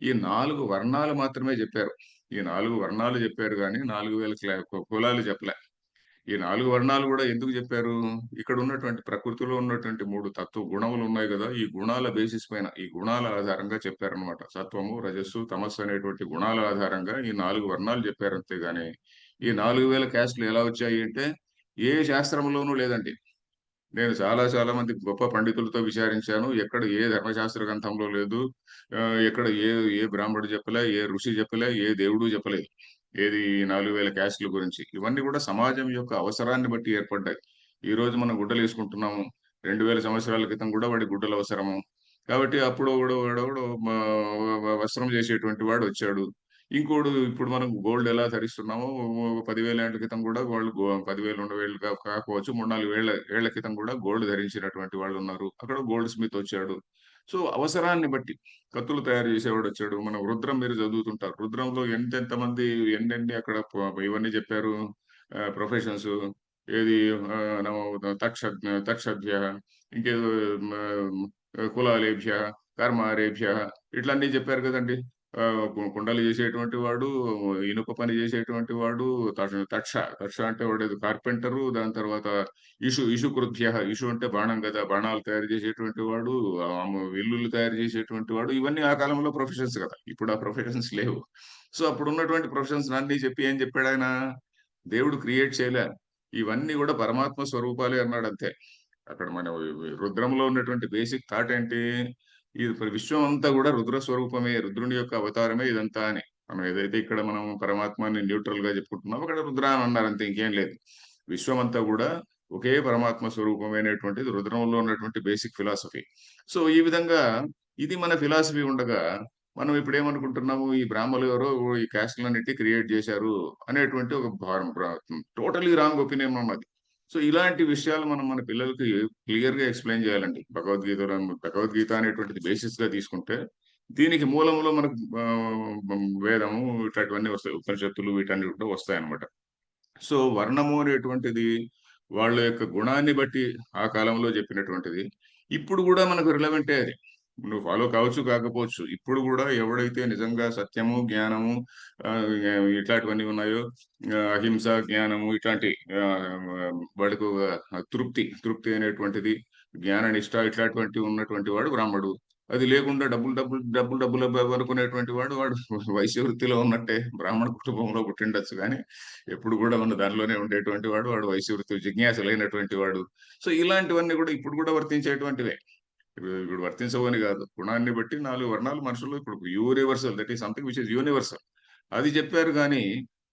ఈ 4 వర్ణాలు మాత్రమే జెప్పారు. ఈ 4 వర్ణాలు జెప్పారు గానీ 4000 కులాలు చెప్పలే. ఈ 4 వర్ణాలు గూడా ఎందుకు జెప్పారు? ఇక్కడ ఉన్నటువంటి ప్రకృతిలో ఉన్నటువంటి 3 గుణములు ఉన్నాయి గదా! ఈ గుణాల బేసిస్ పైన, ఈ గుణాల ఆధారంగా చెప్పారనమాట. సత్వము, రజస్సు, తమస్సు అనేటువంటి గుణాల ఆధారంగా ఈ 4 వర్ణాలు జెప్పారు అంతే గాని, ఈ 4000 క్యాస్ట్‌లు ఎలా వచ్చాయి అంటే, ఏ శాస్త్రంలోనూ లేదండి. నేను చాలా మంది గొప్ప పండితులతో విచారించాను. ఎక్కడ ఏ ధర్మశాస్త్ర గ్రంథంలో లేదు. ఎక్కడ ఏ బ్రాహ్మడు చెప్పలే, ఏ ఋషి చెప్పలే, ఏ దేవుడు చెప్పలేదు. ఏది 4000 క్యాస్ట్‌ల గురించి. ఇవన్నీ కూడా సమాజం యొక్క అవసరాన్ని బట్టి ఏర్పడ్డాయి. ఈరోజు మనం గుడ్డలేసుకుంటున్నాము. 2000 సంవత్సరాల క్రితం కూడా వాడి గుడ్డలు అవసరము. కాబట్టి అప్పుడు వాడెవడో వస్త్రం చేసేటువంటి వాడు వచ్చాడు. ఇంకోడు ఇప్పుడు మనం గోల్డ్ ఎలా ధరిస్తున్నామో 10,000 ఏళ్ల క్రితం కూడా వాళ్ళు 10,000 20,000 కాకపోవచ్చు. 3, 4 ఏళ్ల క్రితం కూడా గోల్డ్ ధరించినటువంటి వాళ్ళున్నారు. అక్కడ గోల్డ్ స్మిత్ వచ్చాడు. సో, అవసరాన్ని బట్టి కత్తులు తయారు చేసేవాడొచ్చాడు. మనం 'రుద్రం' మీరు చదువుతుంటారు. 'రుద్రంలో' ఎంతెంతమంది ఎన్నెన్ని అక్కడ ఇవన్నీ చెప్పారు. ప్రొఫెషన్స్ ఏది నమో తక్షజ్ఞ ఇంకేదో కులాలేభ్యః, కర్మారేభ్యః ఇట్లన్నీ చెప్పారు కదండీ! కుండలు చేసేటువంటి వాడు, ఇనుప పని చేసేటువంటి వాడు, తక్ష అంటే వాడేదో కార్పెంటరు, దాని తర్వాత ఇషుకృత్యః, ఇషు అంటే బాణం గదా! బాణాలు తయారు చేసేటువంటి వాడు, విల్లులు తయారు చేసేటువంటి వాడు, ఇవన్నీ ఆ కాలంలో ప్రొఫెషన్స్ గదా! ఇప్పుడు ఆ ప్రొఫెషన్స్ లేవు. సో, అప్పుడున్నటువంటి ప్రొఫెషన్స్ అన్నీ చెప్పి ఏం చెప్పాడాయన? దేవుడు క్రియేట్ చేయలే. ఇవన్నీ గూడా పరమాత్మ స్వరూపాలే అన్నాడంతే. అక్కడ మన రుద్రంలో ఉన్నటువంటి బేసిక్ థాట్ ఏంటి? ఇది విశ్వం అంతా గూడా రుద్ర స్వరూపమే. రుద్రుని యొక్క అవతారమే ఇదంతా అని. మనం ఏదైతే ఇక్కడ మనం పరమాత్మని న్యూట్రల్‌గా చెప్పుకుంటున్నామో అక్కడ రుద్ర అని అన్నారు అంతే ఇంకేం లేదు. విశ్వం అంతా గూడా ఒకే పరమాత్మ స్వరూపమే అనేటువంటిది రుద్రంలో ఉన్నటువంటి బేసిక్ ఫిలాసఫీ. సో, ఈ విధంగా ఇది మన ఫిలాసఫీ ఉండగా, మనం ఇప్పుడేమనుకుంటున్నాము ఈ బ్రాహ్మలు ఎవరో ఈ కాస్ట్‌లన్నిటిని క్రియేట్ జేశారు అనేటువంటి ఒక టోటల్లీ రాంగ్ ఒపీనియన్ మనది. సో, ఇలాంటి విషయాలు మనం మన పిల్లలకి క్లియర్‌గా ఎక్స్‌ప్లెయిన్ చేయాలండి. భగవద్గీత అనేటువంటిది బేసిస్‌గా తీసుకుంటే, దీనికి మూలంలో మనకు వేదము ఇట్లాంటివన్నీ వస్తాయి. ఉపనిషత్తులు వీటన్నీ కూడా వస్తాయన్నమాట. సో, వర్ణము అనేటువంటిది వాళ్ళ యొక్క గుణాన్ని బట్టి ఆ కాలంలో చెప్పినటువంటిది. ఇప్పుడు గూడా మనకు రిలవెంటే అది. నువ్వు ఫాలో కావచ్చు, కాకపోవచ్చు. ఇప్పుడు గూడా ఎవడైతే నిజంగా సత్యము, జ్ఞానము ఇట్లాంటివన్నీ ఉన్నాయో అహింస, జ్ఞానము ఇట్లాంటి వాడికి ఒక తృప్తి అనేటువంటిది, జ్ఞాననిష్ట ఇట్లాంటివంటివి ఉన్నటువంటి వాడు బ్రాహ్మడు. అది లేకుండా డబ్బులు అనుకునేటువంటి వాడు వైశ్య వృత్తిలో ఉన్నట్టే. బ్రాహ్మణ కుటుంబంలో పుట్టిండొచ్చు గానీ ఎప్పుడు గూడా మన దానిలోనే ఉండేటువంటి వాడు వైశ్య వృత్తి జిజ్ఞాసులైనటువంటి వాడు. సో, ఇలాంటివన్నీ గూడా ఇప్పుడు గూడా వర్తించేటువంటివే. ఇప్పుడు వర్తించవని గాదు. గుణాన్ని బట్టి 4 వర్ణాలు మనుషుల్లో ఇప్పుడు universal that is something which is universal. అది జెప్పారు గానీ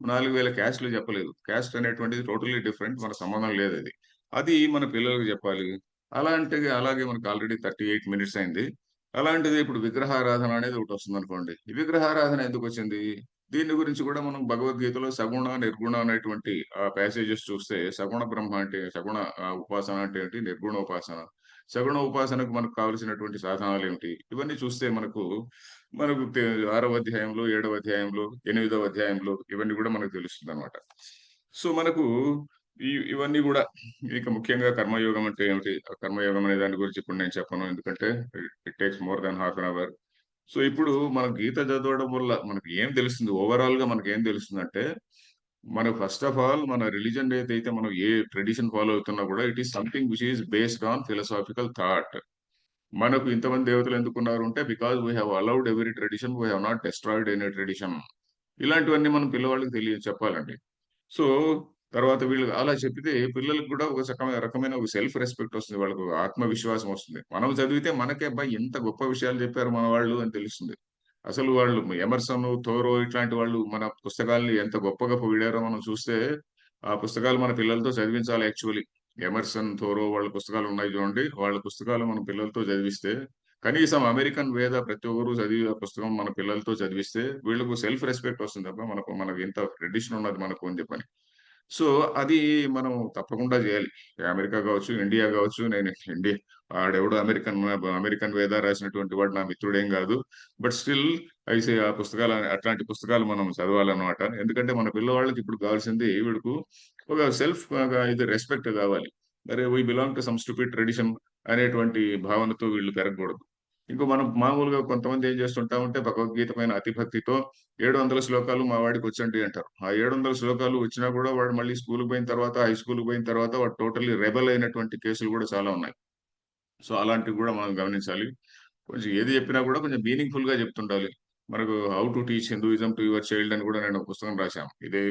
4,000 క్యాస్ట్‌లు జెప్పలేదు. క్యాస్ట్ అనేటువంటిది టోటల్లీ డిఫరెంట్. మనకు సంబంధం లేదది. అది అది మన పిల్లలకి జెప్పాలి. అలాగే మనకు ఆల్రెడీ 38 మినిట్స్ అయింది. అలాంటిది ఇప్పుడు విగ్రహారాధన అనేది ఒకటొస్తుందనుకోండి. ఈ విగ్రహారాధన ఎందుకొచ్చింది? దీని గురించి గూడా మనం భగవద్గీతలో సగుణ, నిర్గుణ అనేటువంటి ప్యాసేజెస్ చూస్తే సగుణ బ్రహ్మ అంటే సగుణ ఉపాసన అంటే ఏంటి? నిర్గుణ ఉపాసన. సగుణ ఉపాసనకు మనకు కావాల్సినటువంటి సాధనాలేమిటి? ఇవన్నీ చూస్తే మనకు 6వ అధ్యాయంలో, 7వ అధ్యాయంలో, 8వ అధ్యాయంలో ఇవన్నీ గూడా మనకు తెలుస్తుందనమాట. సో, మనకు ఇవన్నీ గూడా ఇక ముఖ్యంగా కర్మయోగం అంటే ఏమిటి? ఆ కర్మయోగం అనే దాని గురించి ఇప్పుడు నేను చెప్పను. ఎందుకంటే it takes more than half an hour. So, ఇప్పుడు మనం గీత చదవడం వల్ల మనకి ఏం తెలుస్తుంది? ఓవరాల్‌గా మనకేం తెలుస్తుందంటే, మనం ఫస్ట్ ఆఫ్ ఆల్ మన రిలిజియన్ ఏదైతే మనం ఏ ట్రెడిషన్ ఫాలో అవుతున్నా గూడా it is something which is based on philosophical thought. మనకు ఇంతమంది దేవతలు ఎందుకున్నారు అంటే because we have allowed every tradition. We have not destroyed any tradition. ఇలాంటివన్నీ మనం పిల్లవాళ్ళకి చెప్పాలండి. సో, తర్వాత వీళ్ళు అలా చెప్పితే పిల్లలకి కూడా ఒక రకమైన ఒక సెల్ఫ్ రెస్పెక్ట్ వస్తుంది. వాళ్ళకు ఆత్మవిశ్వాసం వస్తుంది. మనం చదివితే మనకే అబ్బా! ఎంత గొప్ప విషయాలు చెప్పారు మన వాళ్ళు అని తెలుస్తుంది. అసలు వాళ్ళు ఎమర్సన్, థోరో ఇట్లాంటి వాళ్ళు మన పుస్తకాల్ని ఎంత గొప్పగా పొగిడారో మనం చూస్తే, ఆ పుస్తకాలు మన పిల్లలతో చదివించాలి యాక్చువల్లీ. ఎమర్సన్, థోరో వాళ్ళ పుస్తకాలు ఉన్నాయి చూడండి. వాళ్ళ పుస్తకాలు మన పిల్లలతో చదివిస్తే, కనీసం అమెరికన్ వేద ప్రతి ఒక్కరు చదివి ఆ పుస్తకం మన పిల్లలతో చదివిస్తే, వీళ్ళకు సెల్ఫ్ రెస్పెక్ట్ వస్తుంది. అబ్బా! మనకి ఇంత ట్రెడిషన్ ఉన్నది మనకు అని చెప్పని. సో, అది మనం తప్పకుండా జేయాలి. అమెరికా గావచ్చు, ఇండియా గావచ్చు, నేను ఆడెవడో అమెరికన్ వేద రాసినటువంటి వాడు నా మిత్రుడేం గాదు. బట్ స్టిల్ ఆ పుస్తకాలు అట్లాంటి పుస్తకాలు మనం చదవాలన్నమాట. ఎందుకంటే మన పిల్లవాళ్ళకి ఇప్పుడు కావాల్సింది వీడుకు ఒక ఇది రెస్పెక్ట్ గావాలి. అరే! We belong to some stupid tradition అనేటువంటి భావనతో వీళ్ళు పెరగకూడదు. మనం మామూలుగా కొంతమంది ఏం చేస్తుంటామంటే భగవద్గీత పైన అతి భక్తితో 700 శ్లోకాలు మా వాడికొచ్చండి అంటారు. ఆ 700 శ్లోకాలు వచ్చినా గూడా వాడు మళ్ళీ స్కూలుకి పోయిన తర్వాత, హై స్కూలుకి పోయిన తర్వాత వాడు టోటల్లీ రెబెల్ అయినటువంటి కేసులు గూడా చాలా ఉన్నాయి. సో, అలాంటివి గూడా మనం గమనించాలి. కొంచెం ఏది చెప్పినా గూడా కొంచెం మీనింగ్‌ఫుల్‌గా చెప్తుండాలి. మనకు 'how to teach Hinduism to your child' అని గూడా నేను ఒక పుస్తకం రాశాను. ఇదే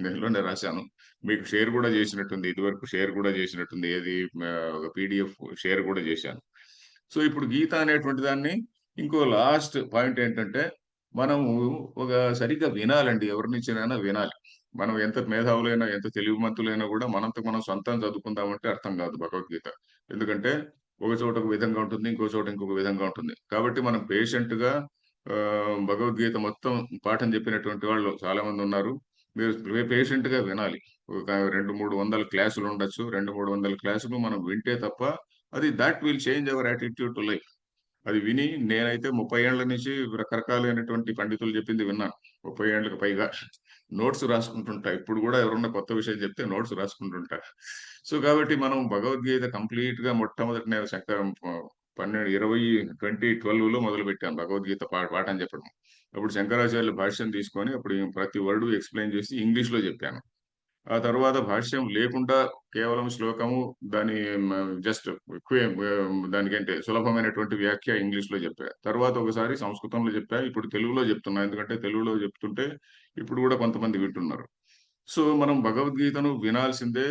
దీనిలోనే రాశాను. మీకు షేర్ గూడా చేసినట్టుంది. ఇదివరకు షేర్ గూడా చేసినట్టుంది. ఒక పీడీఎఫ్ షేర్ గూడా చేశాను. సో, ఇప్పుడు గీత అనేటువంటి దాన్ని ఇంకో లాస్ట్ పాయింట్ ఏంటంటే, మనము ఒక సరిగ్గా వినాలండి. ఎవరి నుంచినైనా వినాలి. మనం ఎంత మేధావులైనా, ఎంత తెలివిమంతులైనా గూడా మనంతకు మనం సొంతంగా చదువుకుందామంటే అర్థం గాదు భగవద్గీత. ఎందుకంటే ఒక చోట ఒక విధంగా ఉంటుంది, ఇంకో చోట ఇంకొక విధంగా ఉంటుంది. కాబట్టి మనం పేషెంట్‌గా భగవద్గీత మొత్తం పాఠం చెప్పినటువంటి వాళ్ళు చాలామంది ఉన్నారు. మీరు పేషెంట్‌గా వినాలి. ఒక 2, 300 క్లాసులు ఉండొచ్చు. 2, 300 క్లాసులు మనం వింటే తప్ప అది thought will change our attitude to life. అది విని నేనైతే 30 ఏళ్ల నుంచి రకరకాలైనటువంటి పండితులు చెప్పింది విన్నాను. 30 ఏళ్లకు పైగా నోట్స్ రాసుకుంటుంటా. ఇప్పుడు గూడా ఎవరన్నా కొత్త విషయం చెప్తే నోట్స్ రాసుకుంటుంటా. సో, కాబట్టి మనం భగవద్గీత కంప్లీట్‌గా మొట్టమొదట నేను 2012లో మొదలుపెట్టాను భగవద్గీత పాఠం చెప్పడం. అప్పుడు శంకరాచార్యుల భాష్యం తీసుకొని అప్పుడు ప్రతి వర్డ్ ఎక్స్‌ప్లెయిన్ చేసి ఇంగ్లీష్‌లో చెప్పాను. ఆ తరువాత భాష్యం లేకుండా కేవలం శ్లోకము దాని జస్ట్ దానికంటే సులభమైనటువంటి వ్యాఖ్య ఇంగ్లీష్‌లో చెప్పా. తర్వాత ఒకసారి సంస్కృతంలో చెప్పా. ఇప్పుడు తెలుగులో చెప్తున్నా. ఎందుకంటే తెలుగులో చెప్తుంటే ఇప్పుడు గూడా కొంతమంది వింటున్నారు. సో, మనం భగవద్గీతను వినాల్సిందే.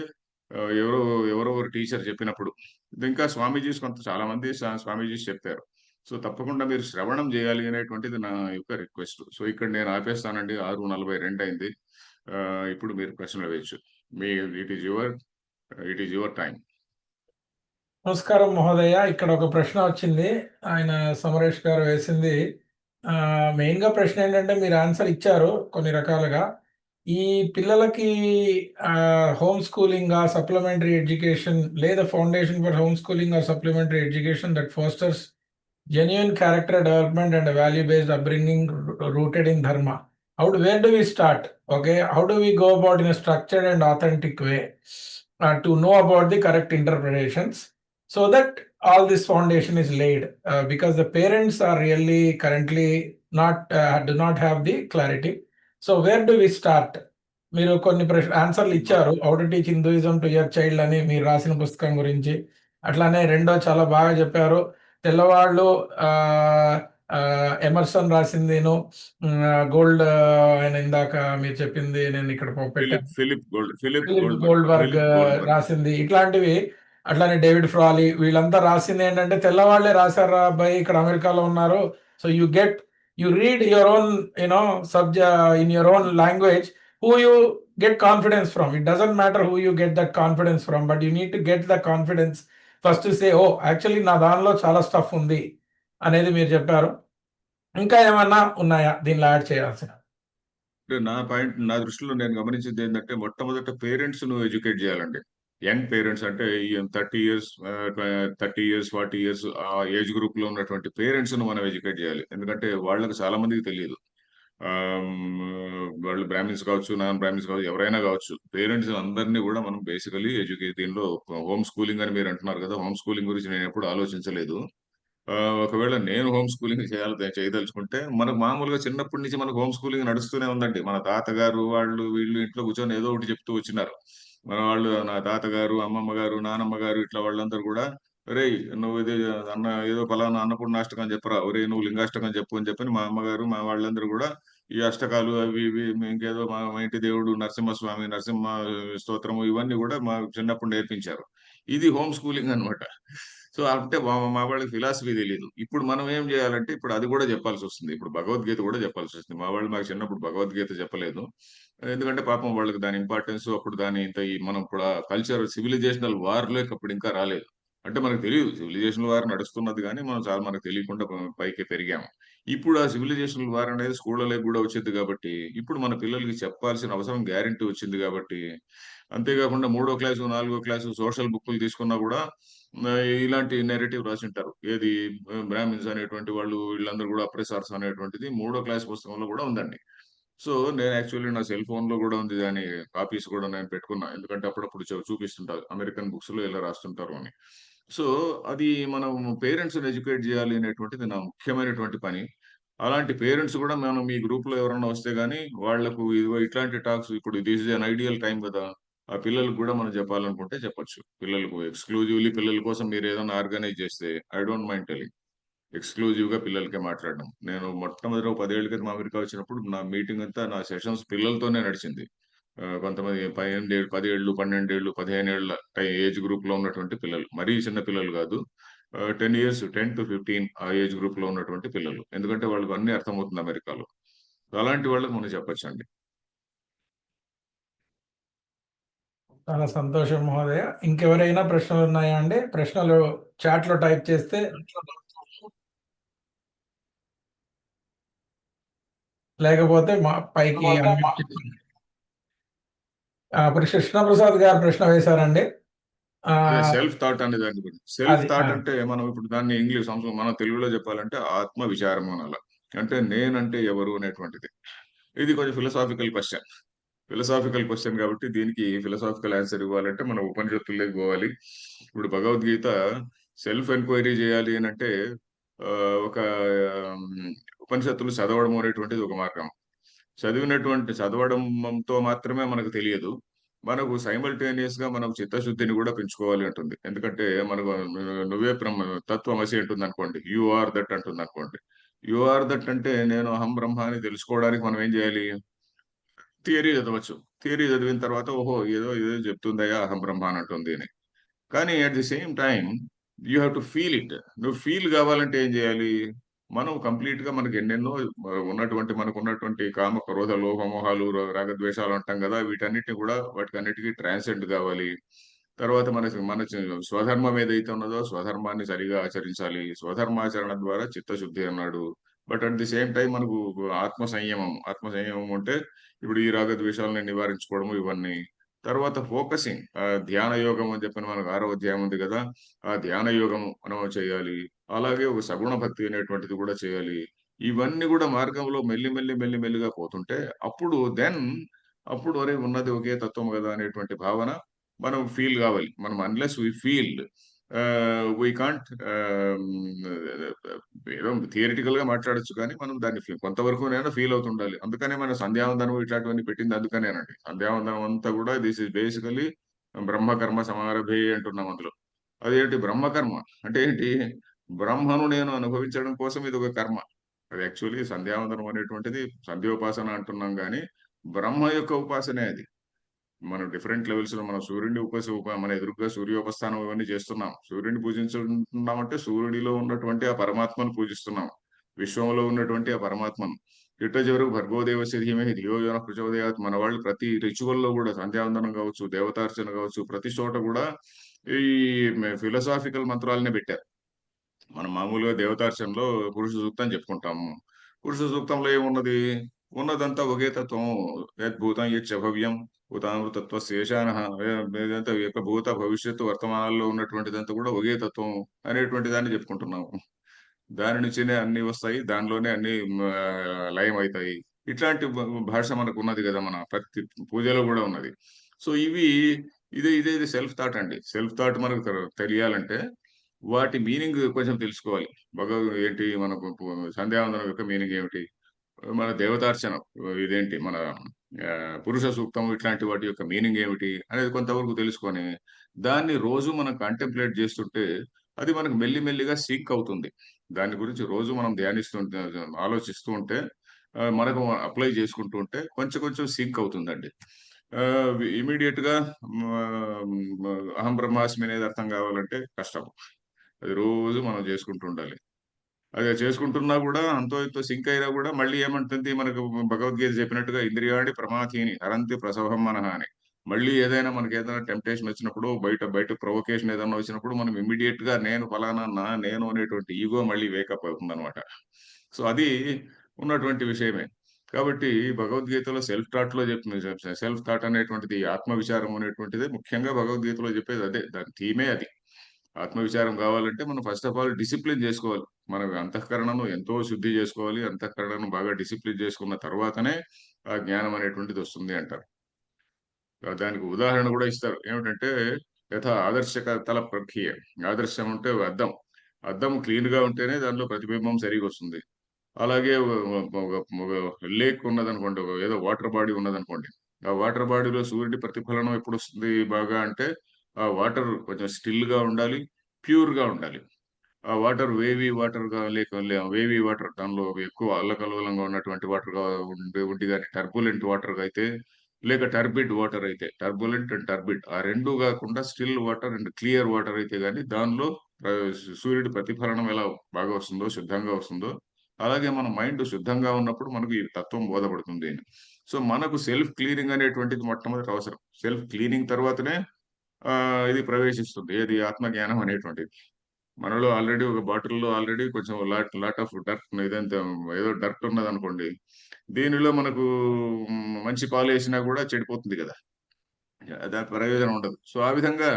ఎవరో ఎవరో ఒక టీచర్ చెప్పినప్పుడు. ఇది ఇంకా స్వామీజీస్ చాలా మంది స్వామీజీస్ చెప్పారు. సో, తప్పకుండా మీరు శ్రవణం జేయాలి అనేటువంటిది నా యొక్క రిక్వెస్ట్. సో, ఇక్కడ నేను ఆపేస్తానండి. 6:42 అయింది. ఇప్పుడు మీరు ప్రశ్నలు వేయొచ్చు. Me it is your time. నమస్కారం మహోదయ. ఇక్కడ ఒక ప్రశ్న వచ్చింది. ఆయన సమరేష్ గారు వేసింది. మెయిన్‌గా ప్రశ్న ఏంటంటే మీరు ఆన్సర్ ఇచ్చారు కొన్ని రకాలుగా. ఈ పిల్లలకి హోమ్ స్కూలింగా, సప్లిమెంటరీ ఎడ్యుకేషన్ లేదా foundation for home schooling or supplementary education that fosters genuine character development and a value-based upbringing rooted in dharma. Where do we start? Okay, how do we go about in a structured and authentic way to know about the correct interpretations so that all this foundation is laid? Because the parents are really currently not do not have the clarity. So where do we start? మీరు కొన్ని ఆన్సర్లు ఇచ్చారు. How to teach Hinduism to your child అని మీరు రాసిన పుస్తకం గురించి. అట్లానే రెండో చాలా బాగా చెప్పారు. తెల్లవాళ్ళు ఎమర్సన్ రాసిందిను గోల్డ్ ఆయన ఇందాక మీరు చెప్పింది నేను ఇక్కడ పెట్టాను. ఫిలిప్ గోల్డ్బర్గ్ రాసింది ఇట్లాంటివి. అట్లానే డేవిడ్ ఫ్రాలీ వీళ్ళంతా రాసింది ఏంటంటే తెల్లవాళ్లే రాశారా అబ్బాయి ఇక్కడ అమెరికాలో ఉన్నారు. So you read your own in your own language who you get confidence from. It doesn't matter who you get that confidence from, but you need to get the confidence first to say, oh, actually నా దానిలో చాలా stuff ఉంది అనేది మీరు చెప్పారు. ఇంకా ఏమన్నా ఉన్నాయా దీనిలో యాడ్ చేయాల్సిన? నా దృష్టిలో నేను గమనించింది ఏంటంటే మొట్టమొదట పేరెంట్స్ ను ఎడ్యుకేట్ చేయాలండి. యంగ్ పేరెంట్స్ అంటే ఈ 30 ఇయర్స్ 30 ఇయర్స్ 40 ఇయర్స్ ఆ ఏజ్ గ్రూప్ లో ఉన్నటువంటి పేరెంట్స్ ను మనం ఎడ్యుకేట్ చేయాలి. ఎందుకంటే వాళ్ళకి చాలా మందికి తెలియదు. వాళ్ళు బ్రాహ్మిన్స్ కావచ్చు, నాన్ బ్రాహ్మిన్స్ కావచ్చు, ఎవరైనా కావచ్చు. పేరెంట్స్ అందరినీ కూడా మనం బేసికలీ దీనిలో హోమ్ స్కూలింగ్ అని మీరు అంటున్నారు కదా! హోమ్ స్కూలింగ్ గురించి నేను ఎప్పుడు ఆలోచించలేదు. ఒకవేళ నేను హోమ్ స్కూలింగ్ చేయదలుచుకుంటే మనకు మామూలుగా చిన్నప్పటి నుంచి మనకు హోమ్ స్కూలింగ్ నడుస్తూనే ఉందండి. మన తాతగారు వాళ్ళు వీళ్ళు ఇంట్లో కూర్చొని ఏదో ఒకటి చెప్తూ వచ్చినారు. మన వాళ్ళు నా తాతగారు, అమ్మమ్మ గారు, నానమ్మ గారు ఇట్లా వాళ్ళందరూ కూడా "ఒరేయ్! నువ్వు ఇది ఏదో పలానా అన్నపూర్ణాష్టకం చెప్పురా. ఒరేయ్! నువ్వు లింగాష్టకం చెప్పు" అని చెప్పని మా అమ్మగారు, మా వాళ్ళందరూ కూడా ఈ అష్టకాలు అవి ఇవి ఇంకేదో మా ఇంటి దేవుడు నరసింహస్వామి, నరసింహ స్తోత్రము ఇవన్నీ కూడా మాకు చిన్నప్పుడు నేర్పించారు. ఇది హోమ్ స్కూలింగ్ అన్నమాట. సో, అంటే మా వాళ్ళకి ఫిలాసఫీ తెలీదు. ఇప్పుడు మనం ఏం జేయాలంటే, ఇప్పుడు అది గూడా జెప్పాల్సొస్తుంది. ఇప్పుడు భగవద్గీత గూడా జెప్పాల్సొస్తుంది. మా వాళ్ళు మాకు చిన్నప్పుడు భగవద్గీత చెప్పలేదు. ఎందుకంటే పాపం వాళ్ళకి దాని ఇంపార్టెన్సు అప్పుడు దాని ఇంత మనం ఇప్పుడు సివిలైజేషనల్ వార్‌లోకి అప్పుడు ఇంకా రాలేదు. అంటే మనకు తెలీదు. సివిలైజేషనల్ వార్ నడుస్తున్నది గానీ, మనకు తెలియకుండా పైకి పెరిగాము. ఇప్పుడు ఆ సివిలైజేషనల్ వార్ అనేది స్కూళ్ళలోకి గూడా వచ్చిద్ది గాబట్టి, ఇప్పుడు మన పిల్లలకి చెప్పాల్సిన అవసరం గ్యారంటీ వచ్చింది గాబట్టి, అంతేగాకుండా మూడో క్లాసు, నాలుగో క్లాసు సోషల్ బుక్కులు తీసుకున్నా గూడా ఇలాంటి నెరేటివ్ రాసుంటారు. ఏది బ్రాహ్మిన్స్ అనేటువంటి వాళ్ళు వీళ్ళందరూ గూడా అప్రెసర్స్ అనేటువంటిది మూడో క్లాస్ పుస్తకంలో గూడా ఉందండి. సో, నేను యాక్చువల్లీ నా సెల్ ఫోన్‌లో గూడా ఉంది. దాని కాపీస్ గూడా నేను పెట్టుకున్నా. ఎందుకంటే అప్పుడప్పుడు చూపిస్తుంటారు. అమెరికన్ బుక్స్‌లో ఇలా రాస్తుంటారు అని. సో, అది మనం పేరెంట్స్‌ని ఎడ్యుకేట్ జేయాలి అనేటువంటిది నా ముఖ్యమైనటువంటి పని. అలాంటి పేరెంట్స్ గూడా మనం మీ గ్రూప్‌లో ఎవరన్నా వస్తే గాని వాళ్ళకు ఇదిగో ఇట్లాంటి టాక్స్ ఇప్పుడు this is an ideal time గదా! ఆ పిల్లలకి గూడా మనం చెప్పాలనుకుంటే చెప్పొచ్చు. పిల్లలకు ఎక్స్‌క్లూజివ్‌లీ పిల్లల కోసం మీరేదన్నా ఆర్గనైజ్ చేస్తే ఐ డోంట్ మైండ్ టెల్లింగ్. ఎక్స్‌క్లూజివ్‌గా పిల్లలకే మాట్లాడడం. నేను మొట్టమొదట ఒక 10 ఏళ్ల క్రితం అమెరికా వచ్చినప్పుడు నా మీటింగ్ అంతా నా సెషన్స్ పిల్లలతోనే నడిచింది. కొంతమంది 18 ఏళ్ళు, 10 ఏళ్ళు, 12 ఏళ్ళు, 15 ఏళ్ల ఏజ్ గ్రూప్‌లో ఉన్నటువంటి పిల్లలు. మరీ చిన్న పిల్లలు గాదు. 10 ఇయర్స్ 10-15 ఆ ఏజ్ గ్రూప్‌లో ఉన్నటువంటి పిల్లలు. ఎందుకంటే వాళ్ళకి అన్నీ అర్థమవుతుంది అమెరికాలో. అలాంటి వాళ్ళకి మనం చెప్పొచ్చండి. చాలా సంతోషం మహోదయ. ఇంకెవరైనా ప్రశ్నలు ఉన్నాయా అండి? ప్రశ్నలు చాట్లో టైప్ చేస్తే, లేకపోతే మా పైకి unmute చేసి. ఇప్పుడు కృష్ణప్రసాద్ గారు ప్రశ్న వేశారండి. ఆ, అదే సెల్ఫ్ థాట్ అనే దాని గురించి. సెల్ఫ్ అది థాట్ అంటే మనం ఇప్పుడు దాన్ని ఇంగ్లీష్ మన తెలుగులో చెప్పాలంటే ఆత్మ విచారము అనాల. అంటే నేనంటే ఎవరు అనేటువంటిది. ఇది కొంచెం ఫిలసాఫికల్ క్వశ్చన్ కాబట్టి దీనికి ఫిలసాఫికల్ ఆన్సర్ ఇవ్వాలంటే మనం ఉపనిషత్తుల్లోకి పోవాలి. ఇప్పుడు భగవద్గీత సెల్ఫ్ ఎంక్వైరీ చేయాలి అని అంటే ఆ, ఒక ఆమ్, ఉపనిషత్తులు చదవడం అనేటువంటిది ఒక మార్గం. చదవడంతో మాత్రమే మనకు తెలియదు. మనకు సైమల్టేనియస్ గా మనకు చిత్తశుద్ధిని కూడా పెంచుకోవాలి అంటుంది. ఎందుకంటే మనకు నువ్వే తత్వమసి అంటుంది అనుకోండి, యు ఆర్ దట్ అంటుంది అనుకోండి. యు ఆర్ దట్ అంటే నేను అహం బ్రహ్మ అని తెలుసుకోవడానికి మనం ఏం చేయాలి? థియరీ చదవచ్చు. థియరీ చదివిన తర్వాత ఓహో ఏదో ఏదో చెప్తుందయ్యా అహం బ్రహ్మ అని అంటుంది అని. కానీ at the same time you have to feel it. నువ్వు ఫీల్ కావాలంటే ఏం చేయాలి? మనం కంప్లీట్ గా మనకి ఎన్నెన్నో మనకు ఉన్నటువంటి కామ క్రోధ లోభ మోహాలు రాగద్వేషాలు అంటాం కదా, వీటన్నిటిని కూడా వాటికి అన్నిటికీ ట్రాన్సెండ్ కావాలి. తర్వాత మన స్వధర్మం ఏదైతే ఉన్నదో స్వధర్మాన్ని సరిగా ఆచరించాలి. స్వధర్మాచరణ ద్వారా చిత్తశుద్ధి అన్నాడు. But at the same time మనకు ఆత్మ సంయమం అంటే ఇప్పుడు ఈ రాగద్వేషాలను నివారించుకోవడము ఇవన్నీ. తర్వాత ఫోకసింగ్, ధ్యాన యోగం అని చెప్పిన మనకు 6వ అధ్యాయం ఉంది కదా, ఆ ధ్యాన యోగం మనం చేయాలి. అలాగే ఒక సగుణ భక్తి అనేటువంటిది కూడా చేయాలి. ఇవన్నీ కూడా మార్గంలో మెల్లిగా పోతుంటే అప్పుడు అరే ఉన్నది ఒకే తత్వం కదా అనేటువంటి భావన మనం ఫీల్ కావాలి. మనం unless we feel we can't, ఏదో థియరిటికల్ గా మాట్లాడొచ్చు కానీ మనం దాన్ని కొంతవరకు నేను ఫీల్ అవుతుండాలి. అందుకనే మన సంధ్యావందనం ఇట్లాంటివన్నీ పెట్టింది అందుకనేనండి. సంధ్యావందనం అంతా కూడా దిస్ ఇస్ బేసికలీ బ్రహ్మకర్మ సమారభే అంటున్నాం అందులో. అదేంటి బ్రహ్మకర్మ అంటే ఏంటి? బ్రహ్మను నేను అనుభవించడం కోసం ఇది ఒక కర్మ. అది యాక్చువల్లీ సంధ్యావందనం అనేటువంటిది సంధ్యోపాసన అంటున్నాం కానీ బ్రహ్మ యొక్క ఉపాసనే అది. మనం డిఫరెంట్ లెవెల్స్ లో మనం సూర్యుడిని మన ఎదురుగా సూర్యోపస్థానం ఇవన్నీ చేస్తున్నాం. సూర్యుడిని పూజించుతున్నామంటే సూర్యుడిలో ఉన్నటువంటి ఆ పరమాత్మను పూజిస్తున్నాం. విశ్వంలో ఉన్నటువంటి ఆ పరమాత్మను. ఇట్ట చివరకు భర్గోదేవస్య ధీమహి ధియో యోనః ప్రచోదయాత్ మన వాళ్ళు ప్రతి రిచువల్ లో కూడా సంధ్యావందనం కావచ్చు, దేవతార్చన కావచ్చు, ప్రతి చోట కూడా ఈ ఫిలసాఫికల్ మంత్రాలనే పెట్టారు. మనం మామూలుగా దేవతార్చనలో పురుష సూక్తం చెప్పుకుంటాము. పురుష సూక్తంలో ఏమున్నది? ఉన్నదంతా ఒకే తత్వం. యద్భూతం యచ్చభవ్యం భూతామృతత్వ శేషాన, ఇదంతా యొక్క భూత భవిష్యత్తు వర్తమానాల్లో ఉన్నటువంటిదంతా కూడా ఒకే తత్వం అనేటువంటి దాన్ని చెప్పుకుంటున్నాము. దాని నుంచినే అన్ని వస్తాయి. దానిలోనే అన్ని లయం అవుతాయి. ఇట్లాంటి భాష మనకు ఉన్నది కదా, మన ప్రతి పూజలో కూడా ఉన్నది. సో ఇదే సెల్ఫ్ థాట్ అండి. సెల్ఫ్ థాట్ మనకు తెలియాలంటే వాటి మీనింగ్ కొంచెం తెలుసుకోవాలి. ఏంటి మనకు సంధ్యావందనం యొక్క మీనింగ్ ఏమిటి? మన దేవతార్చన ఇదేంటి మన పురుష సూక్తం ఇట్లాంటి వాటి యొక్క మీనింగ్ ఏమిటి అనేది కొంతవరకు తెలుసుకొని దాన్ని రోజు మనం కాంటెంప్లేట్ చేస్తుంటే అది మనకు మెల్లిమెల్లిగా సింక్ అవుతుంది. దాని గురించి రోజు మనం ధ్యానిస్తుంటే ఆలోచిస్తూ ఉంటే మనకు అప్లై చేసుకుంటూ ఉంటే కొంచెం కొంచెం సింక్ అవుతుందండి. ఇమీడియట్ గా అహం బ్రహ్మాస్మి అనేది అర్థం కావాలంటే కష్టం. అది రోజు మనం చేసుకుంటూ ఉండాలి. అది చేసుకుంటున్నా కూడా అంతో ఇంతో సింక్ అయినా కూడా మళ్ళీ ఏమంటుంది మనకు భగవద్గీత చెప్పినట్టుగా ఇంద్రియాణి ప్రమాథీని హరంతి ప్రసవం మనః అని. మళ్ళీ ఏదైనా మనకి ఏదైనా టెంప్టేషన్ వచ్చినప్పుడు బయట బయట ప్రొవకేషన్ ఏదైనా వచ్చినప్పుడు మనం ఇమ్మీడియట్ గా నేను ఫలానా నేను అనేటువంటి ఈగో మళ్ళీ వేకప్ అవుతుంది అనమాట. సో అది ఉన్నటువంటి విషయమే. కాబట్టి భగవద్గీతలో సెల్ఫ్ థాట్ అనేటువంటిది ఆత్మ విచారం అనేటువంటిది ముఖ్యంగా భగవద్గీతలో చెప్పేది అదే. దాని థీమే అది. ఆత్మవిచారం కావాలంటే మనం ఫస్ట్ ఆఫ్ ఆల్ డిసిప్లిన్ చేసుకోవాలి. మన అంతఃకరణను ఎంతో శుద్ధి చేసుకోవాలి. అంతఃకరణను బాగా డిసిప్లిన్ చేసుకున్న తర్వాతనే ఆ జ్ఞానం అనేటువంటిది వస్తుంది అంటారు. దానికి ఉదాహరణ కూడా ఇస్తారు. ఏమిటంటే ఆదర్శక తల ప్రక్రియ. ఆదర్శం అంటే అద్దం. అద్దం క్లీన్ గా ఉంటేనే దానిలో ప్రతిబింబం సరిగా వస్తుంది. అలాగే ఒక లేక్ ఉన్నదనుకోండి, ఏదో వాటర్ బాడీ ఉన్నదనుకోండి. ఆ వాటర్ బాడీలో సూర్యుడి ప్రతిఫలనం ఎప్పుడు వస్తుంది బాగా అంటే ఆ వాటర్ కొంచెం స్టిల్ గా ఉండాలి, ప్యూర్ గా ఉండాలి. ఆ వాటర్ వేవీ వాటర్ గా వేవీ వాటర్ దానిలో ఎక్కువ అల్లకల్లోలంగా ఉన్నటువంటి వాటర్ గా ఉండి కానీ టర్బులెంట్ వాటర్ గా అయితే, లేక టర్బిడ్ వాటర్ అయితే, టర్బులెంట్ అండ్ టర్బిడ్ ఆ రెండు కాకుండా still water and clear water అయితే గానీ దానిలో ఆ, సూర్యుడి ప్రతిఫలనం ఎలా బాగా వస్తుందో, శుద్ధంగా వస్తుందో అలాగే మన మైండ్ శుద్ధంగా ఉన్నప్పుడు మనకు ఈ తత్వం బోధపడుతుంది అని. సో, మనకు సెల్ఫ్ క్లీనింగ్ అనేటువంటిది మొట్టమొదటి అవసరం. సెల్ఫ్ క్లీనింగ్ తర్వాతనే ఇది ప్రవేశిస్తుంది. ఏది ఆత్మజ్ఞానం అనేటువంటిది. మనలో ఆల్రెడీ ఒక బాటిల్‌లో ఆల్రెడీ కొంచెం లాట్ ఆఫ్ డర్ట్ ఇదంతా ఏదో డర్ట్ ఉన్నదనుకోండి. దీనిలో మనకు మంచి పాలేసినా గూడా చెడిపోతుంది గదా! దాని ప్రయోజనం ఉండదు. సో, ఆ విధంగా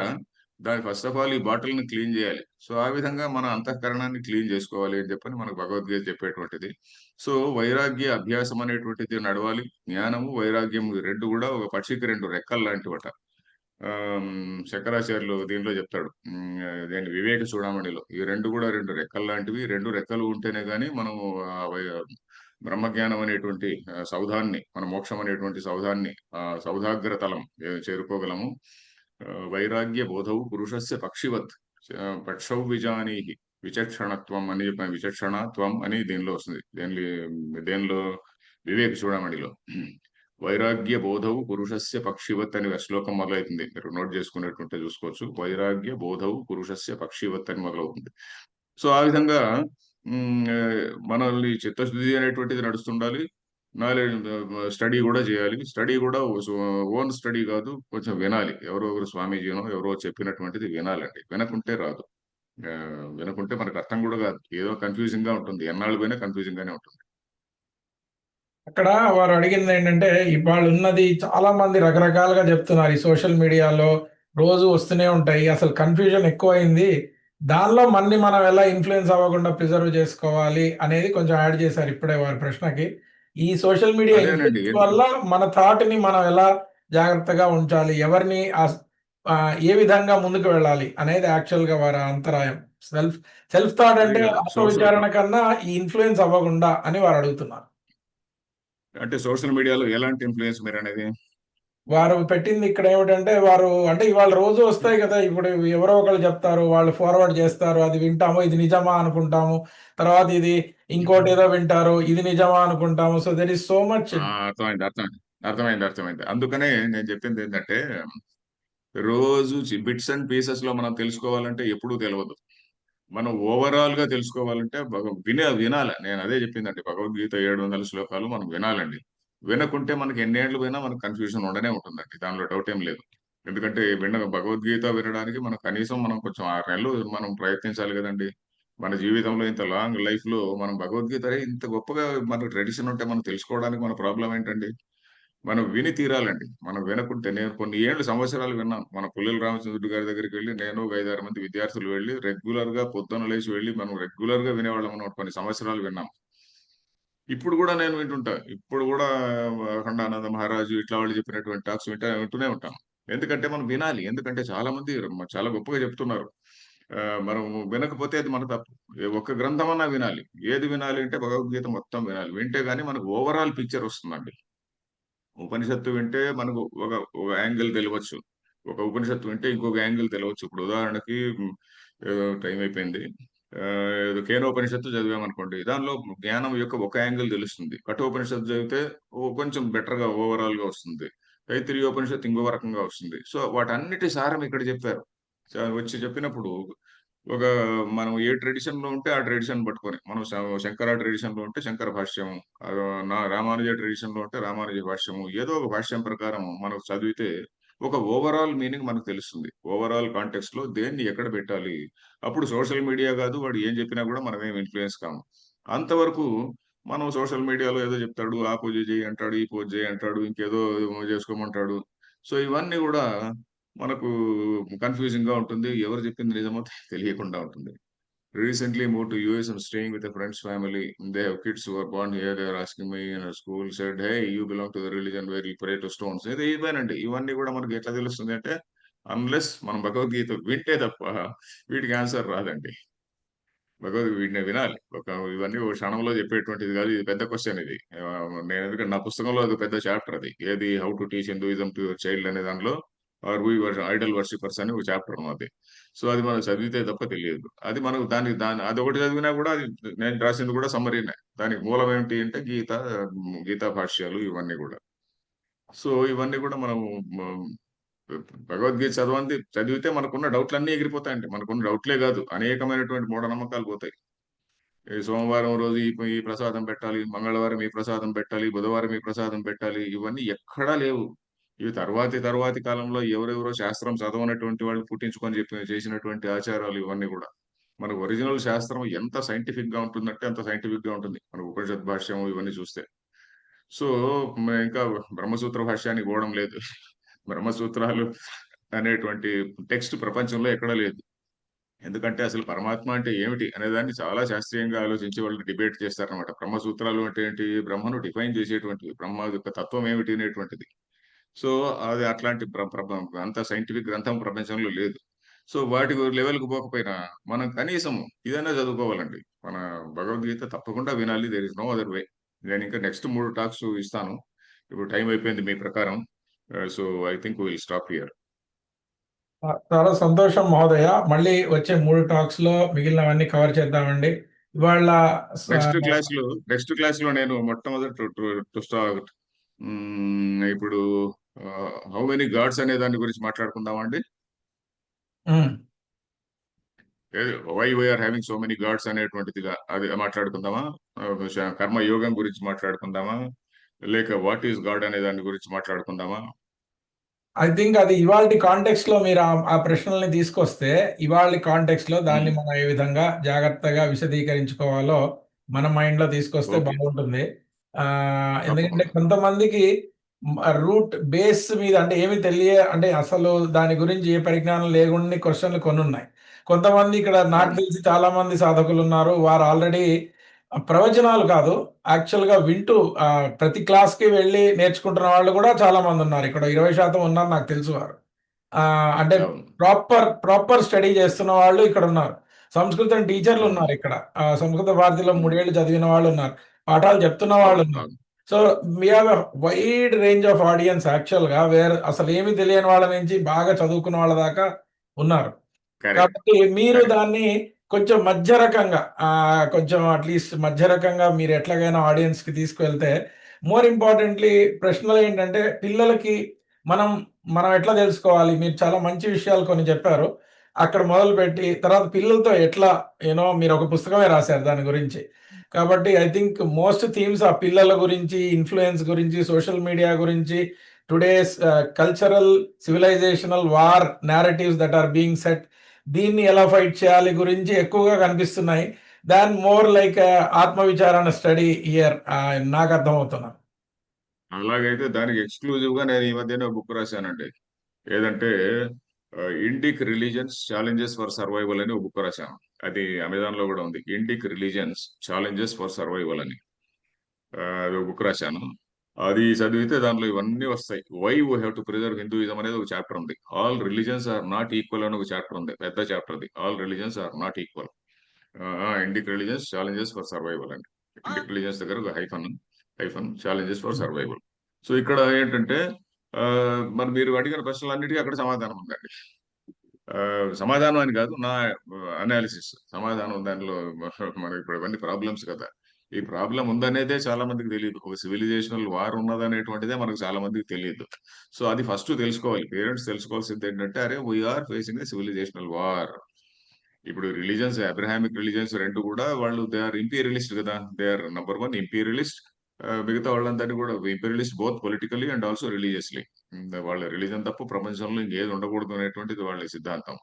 దాన్ని ఫస్ట్ ఆఫ్ ఆల్ ఈ బాటిల్‌ని క్లీన్ జేయాలి. సో, ఆ విధంగా మన అంతఃకరణాన్ని క్లీన్ జేసుకోవాలి అని చెప్పని మనకు భగవద్గీత చెప్పేటువంటిది. సో, వైరాగ్య అభ్యాసం అనేటువంటిది నడవాలి. జ్ఞానము, వైరాగ్యం ఈ 2 గూడా ఒక పక్షికి 2 రెక్కల్లాంటివట. శంకరాచార్యులు దీనిలో చెప్తాడు. దేని వివేక చూడామణిలో. ఈ 2 గూడా 2 రెక్కల్లాంటివి. 2 రెక్కలు ఉంటేనే గాని మనం ఆహ్, వై బ్రహ్మజ్ఞానం అనేటువంటి సౌధాన్ని, మన మోక్షం అనేటువంటి సౌధాన్ని సౌధాగ్రతలం చేరుకోగలము. వైరాగ్య బోధౌ పురుషస్య పక్షివత్ పక్షౌ విజానీహి విచక్షణత్వం అని చెప్పిన విచక్షణత్వం అని దీనిలో వస్తుంది. దేనిలో వివేక చూడమణిలో. వైరాగ్య బోధౌ పురుషస్య పక్షివత్ అని శ్లోకం మొదలవుతుంది. మీరు నోట్ చేసుకునేటుంటే చూసుకోవచ్చు. వైరాగ్య బోధౌ పురుషస్య పక్షివత్ అని మొదలవుతుంది. సో, ఆ విధంగా మనల్ని చిత్తశుద్ధి అనేటువంటిది నడుస్తుండాలి. నాలెడ్జ్ స్టడీ గూడా జేయాలి. స్టడీ గూడా ఓన్ స్టడీ గాదు. కొంచెం వినాలి. ఎవరో ఒకరు స్వామీజీనో, ఎవరో చెప్పినటువంటిది వినాలండి. వినకుంటే రాదు. వినకుంటే మనకు అర్థం గూడా గాదు. ఏదో కన్‌ఫ్యూజింగ్‌గా ఉంటుంది. ఎన్నాళ్ళు పోయినా కన్‌ఫ్యూజింగ్‌గానే ఉంటుంది. అక్కడ వారు అడిగిందేంటంటే, ఇవాళున్నది చాలా మంది రకరకాలుగా జెప్తున్నారు. ఈ సోషల్ మీడియాలో రోజు వస్తూనే ఉంటాయి. అసలు కన్‌ఫ్యూజన్ ఎక్కువయింది. దానిలో మన్ని మనం ఎలా ఇన్‌ఫ్లూయెన్స్ అవ్వకుండా ప్రిజర్వ్ జేసుకోవాలి అనేది కొంచెం యాడ్ జేశారు ఇప్పుడే వారి ప్రశ్నకి. ఈ సోషల్ మీడియా అదేనండి. ఇన్‌ఫ్లూయెన్స్ వల్ల మన థాట్‌ని మనం ఎలా జాగ్రత్తగా ఉంచాలి? ఎవరిని ఏ విధంగా ముందుకు వెళ్ళాలి? అనేది యాక్చువల్‌గా వారి అంతరాయం. సెల్ఫ్ సెల్ఫ్ థాట్ అదే అంటే గదా! ఆత్మవిచారణ కన్నా ఈ ఇన్‌ఫ్లూయెన్స్ అవ్వకుండా అని వారు అడుగుతున్నారు. అంటే సోషల్ మీడియాలో ఎలాంటి ఇన్‌ఫ్లూయెన్స్ మీరనేది? వారు పెట్టింది ఇక్కడేమిటంటే, వారు అంటే ఇవాళ రోజు వస్తాయి గదా! ఇప్పుడు ఎవరో ఒకళ్ళు చెప్తారు. వాళ్ళు ఫార్వర్డ్ చేస్తారు. అది వింటాము. ఇది నిజమా అనుకుంటాము. తర్వాత ఇది ఇప్పుడు ఇంకోటేదో వింటారు. ఇది నిజమా అనుకుంటాము. So, there is so much. అర్థమైంది. అర్థమైంది. అర్థమైంది. అందుకనే నేను జెప్పిందేంటంటే, రోజు బిట్స్ అండ్ పీసెస్‌లో మనం తెలుసుకోవాలంటే ఎప్పుడూ తెలవదు. మనం ఓవరాల్‌గా తెలుసుకోవాలంటే వినాల. నేనదే జెప్పిందండి. భగవద్గీత 700 శ్లోకాలు మనం వినాలండి. వినకుంటే మనకి ఎన్నేళ్ళు పోయినా మనకు కన్‌ఫ్యూజన్ ఉండనే ఉంటుందండి. దానిలో డౌటేం లేదు. ఎందుకంటే భగవద్గీత వినడానికి మనం కొంచెం 6 నెలలు మనం ప్రయత్నించాలి గదండీ! మన జీవితంలో ఇంత లాంగ్ లైఫ్‌లో మనం భగవద్గీత ఇంత గొప్పగా మన ట్రెడిషన్ ఉంటే మనం తెలుసుకోవడానికి మన ప్రాబ్లమ్ ఏంటండి? మనం విని తీరాలండి. మనం వినకుంటే నేను కొన్ని ఏళ్ళు సంవత్సరాలు విన్నాను. మన పుల్లల రామచంద్రుడు గారి దగ్గరికెళ్ళి నేను ఒక 5, 6 మంది విద్యార్థులు వెళ్లి రెగ్యులర్‌గా పొద్దున్న లేసి వెళ్లి మనం రెగ్యులర్‌గా వినేవాళ్ళమన్నమాట. కొన్ని సంవత్సరాలు విన్నాం. ఇప్పుడు గూడా నేను వింటుంటా. ఇప్పుడు గూడా అఖండానంద మహారాజు ఇట్లా వాళ్ళు చెప్పినటువంటి టాక్స్ వింటూనే ఉంటాం. ఎందుకంటే మనం వినాలి. ఎందుకంటే చాలా మంది చాలా గొప్పగా చెప్తున్నారు. మనం వినకపోతే అది మన తప్పు. ఒక్క గ్రంథమన్నా వినాలి. ఏది వినాలి అంటే భగవద్గీత మొత్తం వినాలి. వింటే గాని మనకు ఓవరాల్ పిక్చర్ వస్తుందండి. ఉపనిషత్తు వింటే మనకు ఒక యాంగిల్ తెలవచ్చు. ఒక ఉపనిషత్తు వింటే ఇంకొక యాంగిల్ తెలవచ్చు. ఇప్పుడు ఉదాహరణకి టైం అయిపోయింది. ఏదో కేనోపనిషత్తు చదివామనుకోండి. దానిలో జ్ఞానం యొక్క ఒక యాంగిల్ తెలుస్తుంది. కఠోపనిషత్తు చదివితే కొంచెం బెటర్‌గా ఓవరాల్‌గా వస్తుంది. తైత్తిరీయోపనిషత్తు ఇంకో రకంగా వస్తుంది. సో, వాటన్నిటి సారం ఇక్కడ చెప్పారు. వచ్చి చెప్పినప్పుడు ఒక మనం ఏ ట్రెడిషన్‌లో ఉంటే ఆ ట్రెడిషన్ పట్టుకొని, మనం శంకర ట్రెడిషన్‌లో ఉంటే శంకర భాష్యం, రామానుజ ట్రెడిషన్‌లో ఉంటే రామానుజ భాష్యము, ఏదో ఒక భాష్యం ప్రకారం మనం చదివితే ఒక ఓవరాల్ మీనింగ్ మనకు తెలుస్తుంది. ఓవరాల్ కాంటెక్స్ట్‌లో దేన్ని ఎక్కడ పెట్టాలి? అప్పుడు సోషల్ మీడియా గాదు, వాడు ఏం చెప్పినా గూడా మనమేం ఇన్‌ఫ్లూయెన్స్ కాము. అంతవరకు మనం సోషల్ మీడియాలో ఏదో చెప్తాడు, ఆ పూజ చెయ్యి అంటాడు, ఈ పూజ చెయ్యి అంటాడు, ఇంకేదో చేసుకోమంటాడు. సో, ఇవన్నీ గూడా మనకు కన్‌ఫ్యూజింగ్‌గా ఉంటుంది. ఎవరు చెప్పింది నిజమో తెలియకుండా ఉంటుంది. Recently moved to US. I'm staying with a friend's family. They have kids who are born here. They are asking me in a school, said, "Hey, you belong to the religion where you pray to stones." ఇది ఇవేనండి. ఇవన్నీ గూడా మనకి ఎట్లా తెలుస్తుంది అంటే, unless మనం భగవద్గీత వింటే తప్ప వీటికి ఆన్సర్ రాదండి. వీటిని వినాలి. ఇవన్నీ ఒక క్షణంలో చెప్పేటువంటిది కాదు. ఇది పెద్ద క్వెషన్ ఇది. నేను ఎందుకంటే నా పుస్తకంలో అది పెద్ద చాప్టర్ అది. ఏది how to teach Hinduism to your child అనే దాంట్లో వి వర్ ఐడల్ వర్షిపర్స్ అని ఒక చాప్టర్ ఉన్నది. సో, అది మనం చదివితే తప్ప తెలియదు. అది మనకు అదొకటి చదివినా కూడా అది నేను రాసింది కూడా సమ్మరీనే. దానికి మూలం ఏంటి అంటే గీతా భాష్యాలు ఇవన్నీ కూడా. సో, ఇవన్నీ కూడా మనం హ్మ్, భగవద్గీత చదివితే మనకున్న డౌట్‌లన్నీ ఎగిరిపోతాయండి. మనకున్న డౌట్‌లే కాదు అనేకమైనటువంటి మూఢనమ్మకాలు పోతాయి. ఈ సోమవారం రోజు ఈ ప్రసాదం పెట్టాలి, మంగళవారం ఈ ప్రసాదం పెట్టాలి, బుధవారం ఈ ప్రసాదం పెట్టాలి, ఇవన్నీ ఎక్కడా లేవు. ఇవి తర్వాతి కాలంలో ఎవరెవరో శాస్త్రం చదవనటువంటి వాళ్ళు పుట్టించుకొని చేసినటువంటి ఆచారాలు ఇవన్నీ కూడా. మన ఒరిజినల్ శాస్త్రం ఎంత సైంటిఫిక్ గా ఉంటుందంటే అంత సైంటిఫిక్ గా ఉంటుంది, మన ఉపనిషత్ భాష్యం ఇవన్నీ చూస్తే. సో ఇంకా బ్రహ్మసూత్ర భాష్యానికి పోవడం లేదు. బ్రహ్మసూత్రాలు అనేటువంటి టెక్స్ట్ ప్రపంచంలో ఎక్కడా లేదు. ఎందుకంటే అసలు పరమాత్మ అంటే ఏమిటి అనేదాన్ని చాలా శాస్త్రీయంగా ఆలోచించి వాళ్ళు డిబేట్ చేస్తారనమాట. బ్రహ్మసూత్రాలు అంటే ఏంటి? బ్రహ్మను డిఫైన్ చేసేటువంటివి, బ్రహ్మ యొక్క తత్వం ఏమిటి అనేటువంటిది. సో అది అట్లాంటి అంత సైంటిఫిక్ గ్రంథం ప్రపంచంలో లేదు. సో వాటి లెవెల్కి పోకపోయినా మనం కనీసం ఇదైనా చదువుకోవాలండి. మన భగవద్గీత తప్పకుండా వినాలి. There is no other way. నేను ఇంకా నెక్స్ట్ 3 టాక్స్ ఇస్తాను. ఇప్పుడు టైం అయిపోయింది మీ ప్రకారం. So I think will stop here. చాలా సంతోషం మహోదయ. మళ్ళీ వచ్చే 3 టాక్స్ లో మిగిలినవన్నీ కవర్ చేద్దామండి. ఇవాళ నెక్స్ట్ స- క్లాస్ లో నెక్స్ట్ క్లాస్ లో నేను మొట్టమొదటి టు స్టార్ట్ ఇప్పుడు హౌ మెనీ గాడ్స్ అనే దాని గురించి మాట్లాడుకుందామండి. Um, why we are having so many gods అనేటువంటిదిగా అది మాట్లాడుకుందామా? కర్మ యోగం గురించి మాట్లాడుకుందామా? లేక వాట్ ఈస్ గాడ్ అనే దాని గురించి మాట్లాడుకుందామా? ఐ థింక్ అది ఇవాళ కాంటెక్స్ట్ లో మీరు ఆ ప్రశ్నల్ని తీసుకొస్తే ఇవాళ కాంటెక్స్ట్ లో దాన్ని మనం ఏ విధంగా జాగ్రత్తగా విశదీకరించుకోవాలో మన మైండ్ లో తీసుకొస్తే ఓకే, బాగుంటుంది. ఆ, ఎందుకంటే తప్పకుండా. కొంతమందికి రూట్ బేస్ మీద అంటే ఏమి అంటే అసలు దాని గురించి ఏ పరిజ్ఞానం లేకుండా క్వశ్చన్లు కొన్ని ఉన్నాయి. కొంతమంది ఇక్కడ నాకు అవును. తెలిసి చాలా మంది సాధకులు ఉన్నారు. వారు ఆల్రెడీ ప్రవచనాలు కాదు, యాక్చువల్ గా వింటూ ప్రతి క్లాస్ కి వెళ్ళి నేర్చుకుంటున్న వాళ్ళు కూడా చాలా మంది ఉన్నారు. ఇక్కడ 20% ఉన్నారు నాకు తెలుసు వారు. అంటే అవును. ప్రాపర్ స్టడీ చేస్తున్న వాళ్ళు ఇక్కడ ఉన్నారు. సంస్కృతం టీచర్లు అవును. ఉన్నారు ఇక్కడ. సంస్కృత భారతిలో ఉమ్. 3 ఏళ్ళు చదివిన వాళ్ళు ఉన్నారు. పాఠాలు చెప్తున్న వాళ్ళు అవును. ఉన్నారు. అవును. So we have a wide range of audience actual గా, వేరే అసలు ఏమీ తెలియని వాళ్ళ నుంచి బాగా చదువుకున్న వాళ్ళ దాకా ఉన్నారు. కరెక్ట్. కాబట్టి మీరు కరెక్ట్. దాన్ని కొంచెం మధ్య రకంగా, కొంచెం అట్లీస్ట్ మధ్య రకంగా మీరు ఎట్లాగైనా ఆడియన్స్కి తీసుకువెళ్తే, మోర్ ఇంపార్టెంట్లీ ప్రశ్నలు ఏంటంటే పిల్లలకి మనం మనం ఎట్లా తెలుసుకోవాలి. మీరు చాలా మంచి విషయాలు కొన్ని చెప్పారు. అక్కడ మొదలుపెట్టి తర్వాత పిల్లలతో ఎట్లా, మీరు ఒక పుస్తకమే రాశారు దాని గురించి. కాబట్టి ఐ థింక్ మోస్ట్ థీమ్స్ ఆ పిల్లల గురించి, ఇన్ఫ్లుయెన్స్ గురించి, సోషల్ మీడియా గురించి, today's cultural civilizational war narratives that are being set, దీన్ని ఎలా ఫైట్ చేయాలి గురించి ఎక్కువగా కనిపిస్తున్నాయి. దాన్ మోర్ లైక్ ఆత్మ విచారణ స్టడీ ఇయర్ నాకు అర్థమవుతున్నారు. అలాగైతే దానికి ఎక్స్క్లూజివ్ గా నేను ఈ మధ్యనే బుక్ రాశానండి. ఏదంటే Indic religions challenges for survival అని ఒక బుక్ రాశాను. అది అమెజాన్ లో కూడా ఉంది. Indic religions challenges for survival అని అది ఒక బుక్ రాశాను. అది చదివితే దాంట్లో ఇవన్నీ వస్తాయి. Why we have to preserve Hinduism అనేది ఒక చాప్టర్ ఉంది. All religions are not equal అని ఒక చాప్టర్ ఉంది, పెద్ద చాప్టర్ అది. All religions are not equal. Indic religions challenges for survival అని. ఇండిక్ రిలీజన్స్ దగ్గర ఒక hyphen challenges for survival. So ఇక్కడ ఏంటంటే ఆ, మరి మీరు అడిగిన ప్రశ్నలన్నిటికీ అక్కడ సమాధానం ఉందండి. సమాధానం అని కాదు, నా అనాలిసిస్ సమాధానం దానిలో. మనకి ఇప్పుడు ఇవన్నీ ప్రాబ్లమ్స్ కదా. ఈ ప్రాబ్లం ఉందనేదే చాలా మందికి తెలియదు. ఒక సివిలైజేషనల్ వార్ ఉన్నదనేటువంటిదే మనకు చాలా మందికి తెలియదు. సో అది ఫస్ట్ తెలుసుకోవాలి. పేరెంట్స్ తెలుసుకోవాల్సింది ఏంటంటే, అరే we are facing a civilizational war. ఇప్పుడు రిలీజన్స్, అబ్రహామిక్ రిలీజన్స్ రెండు కూడా వాళ్ళు దే ఆర్ ఇంపీరియలిస్ట్ కదా. They are number one imperialist. మిగతా వాళ్ళందరినీ కూడా imperialist both politically and also religiously. వాళ్ళ రిలీజన్ తప్ప ప్రపంచంలో ఇంకేది ఉండకూడదు అనేటువంటిది వాళ్ళ సిద్ధాంతం.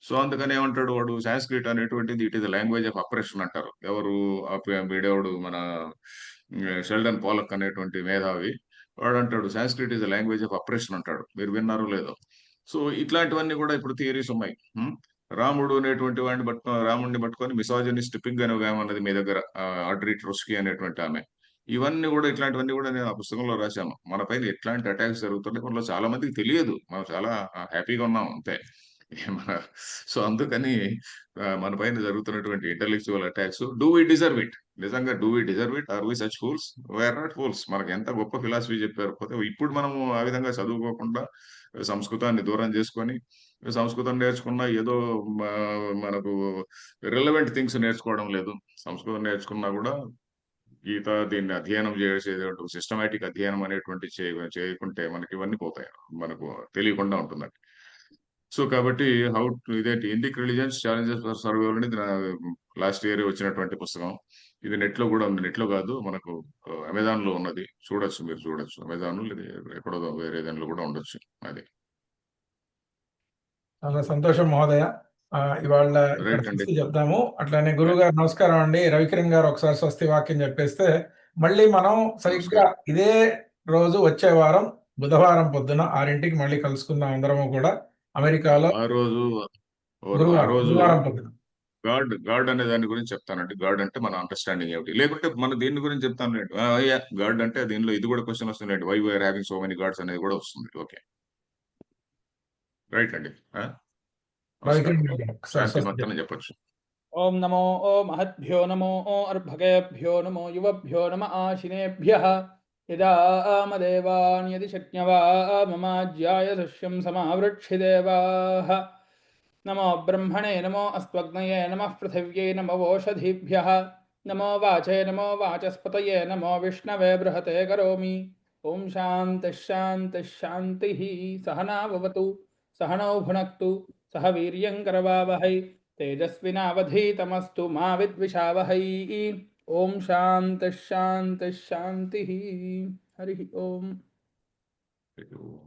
సో అందుకని ఏమంటాడు వాడు, సాంస్క్రిట్ అనేటువంటిది it is language of oppression అంటారు. ఎవరు వీడేవాడు, మన షెల్డన్ పోలక్ అనేటువంటి మేధావి. వాడు అంటాడు Sanskrit is language of oppression అంటాడు. మీరు విన్నారో లేదో. సో ఇట్లాంటివన్నీ కూడా ఇప్పుడు థియరీస్ ఉన్నాయి. రాముడు అనేటువంటి వాడిని రాముడిని పట్టుకొని మిసాజినిస్ట్ పింగ్ అని ఒక ఆమె ఉన్నది మీ దగ్గర, ఆడ్రీ ట్రొస్కీ అనేటువంటి ఆమె. ఇవన్నీ కూడా ఇట్లాంటివన్నీ కూడా నేను ఆ పుస్తకంలో రాశాను. మన పైన ఎట్లాంటి అటాక్స్ జరుగుతున్నాయి మనలో చాలా మందికి తెలియదు. మనం చాలా హ్యాపీగా ఉన్నాం అంతే. మన- సో అందుకని మన పైన జరుగుతున్నటువంటి intellectual attacks, do we deserve it? నిజంగా do we deserve it? Are we such fools? We are not fools. మనకి ఎంత గొప్ప ఫిలాసఫీ చెప్పారు. పోతే ఇప్పుడు మనము ఆ విధంగా చదువుకోకుండా సంస్కృతాన్ని దూరం చేసుకొని, సంస్కృతం నేర్చుకున్నా ఏదో మనకు రిలవెంట్ థింగ్స్ నేర్చుకోవడం లేదు. సంస్కృతం నేర్చుకున్నా కూడా గీత దీన్ని అధ్యయనం చేసేది సిస్టమేటిక్ అధ్యయనం అనేటువంటి చేయకుంటే మనకి ఇవన్నీ పోతాయి. మనకు తెలియకుండా ఉంటుందండి. సో కాబట్టి హౌ ఇదేంటి Indic religions challenges for survival అనేది లాస్ట్ ఇయర్ వచ్చినటువంటి పుస్తకం. ఇది నెట్ లో కూడా ఉంది. నెట్ లో కాదు, మనకు అమెజాన్ లో ఉన్నది. చూడొచ్చు, మీరు చూడొచ్చు. అమెజాన్ లేదా ఎక్కడో వేరే దానిలో కూడా ఉండొచ్చు. అది చాలా సంతోషం మహోదయ. ఇవాళ ఇక్కడ రైట్ అండి. స్వస్తి చెప్దాము. అట్లనే గురువు గారు నమస్కారం అండి. రవికిరణ్ గారు ఒకసారి స్వస్తి వాక్యం చెప్పేస్తే మళ్ళీ మనం సరిగ్గా నమస్కారం. ఇదే రోజు వచ్చే వారం బుధవారం పొద్దున 6ంటికి మళ్ళీ కలుసుకుందాం అందరము కూడా అమెరికాలో ఆ రోజు ఆ రోజు బుధవారం పొద్దున. గాడ్ అనే దాని గురించి చెప్తానండి. గాడ్ అంటే మన అండర్స్టాండింగ్ ఏమిటి, లేకుంటే మన దేని గురించి చెప్తాను లేండి. గాడ్ అంటే దీనిలో ఇది కూడా క్వశ్చన్ వస్తుంది. Why we are having so many gods అనేది కూడా వస్తుంది. ఓకే, రైట్ అండి. నమస్కారం. రవికిరణ్ గారు ఒకసారి శాంతి స్వస్తి భర్తనే చెప్పండి. చెప్పొచ్చు. ఓం నమో ఓ మహద్భ్యో నమో ఓ అర్భకేభ్యో నమో యువభ్యో నమ ఆశినేభ్యః యదా ఆమదేవాన్ యది శక్న్యవా మమాజ్యాయ సస్యం సమావృక్షిదేవాః నమో బ్రహ్మణే నమో అస్త్వగ్నయే నమః పృథివ్యై నమో ఓషధీభ్యః నమో వాచే నమో వాచస్పతయే నమో విష్ణవే బృహతే కరోమి. ఓం శాంతిః శాంతిః శాంతిః. సహనా భవతు సహనౌ భునక్తు సహ వీర్యం కరవావహై తేజస్వినావధీతమస్తు మా విద్విషావహై. ఓం శాంతిః శాంతిః శాంతిః. హరి ఓం. ఓం.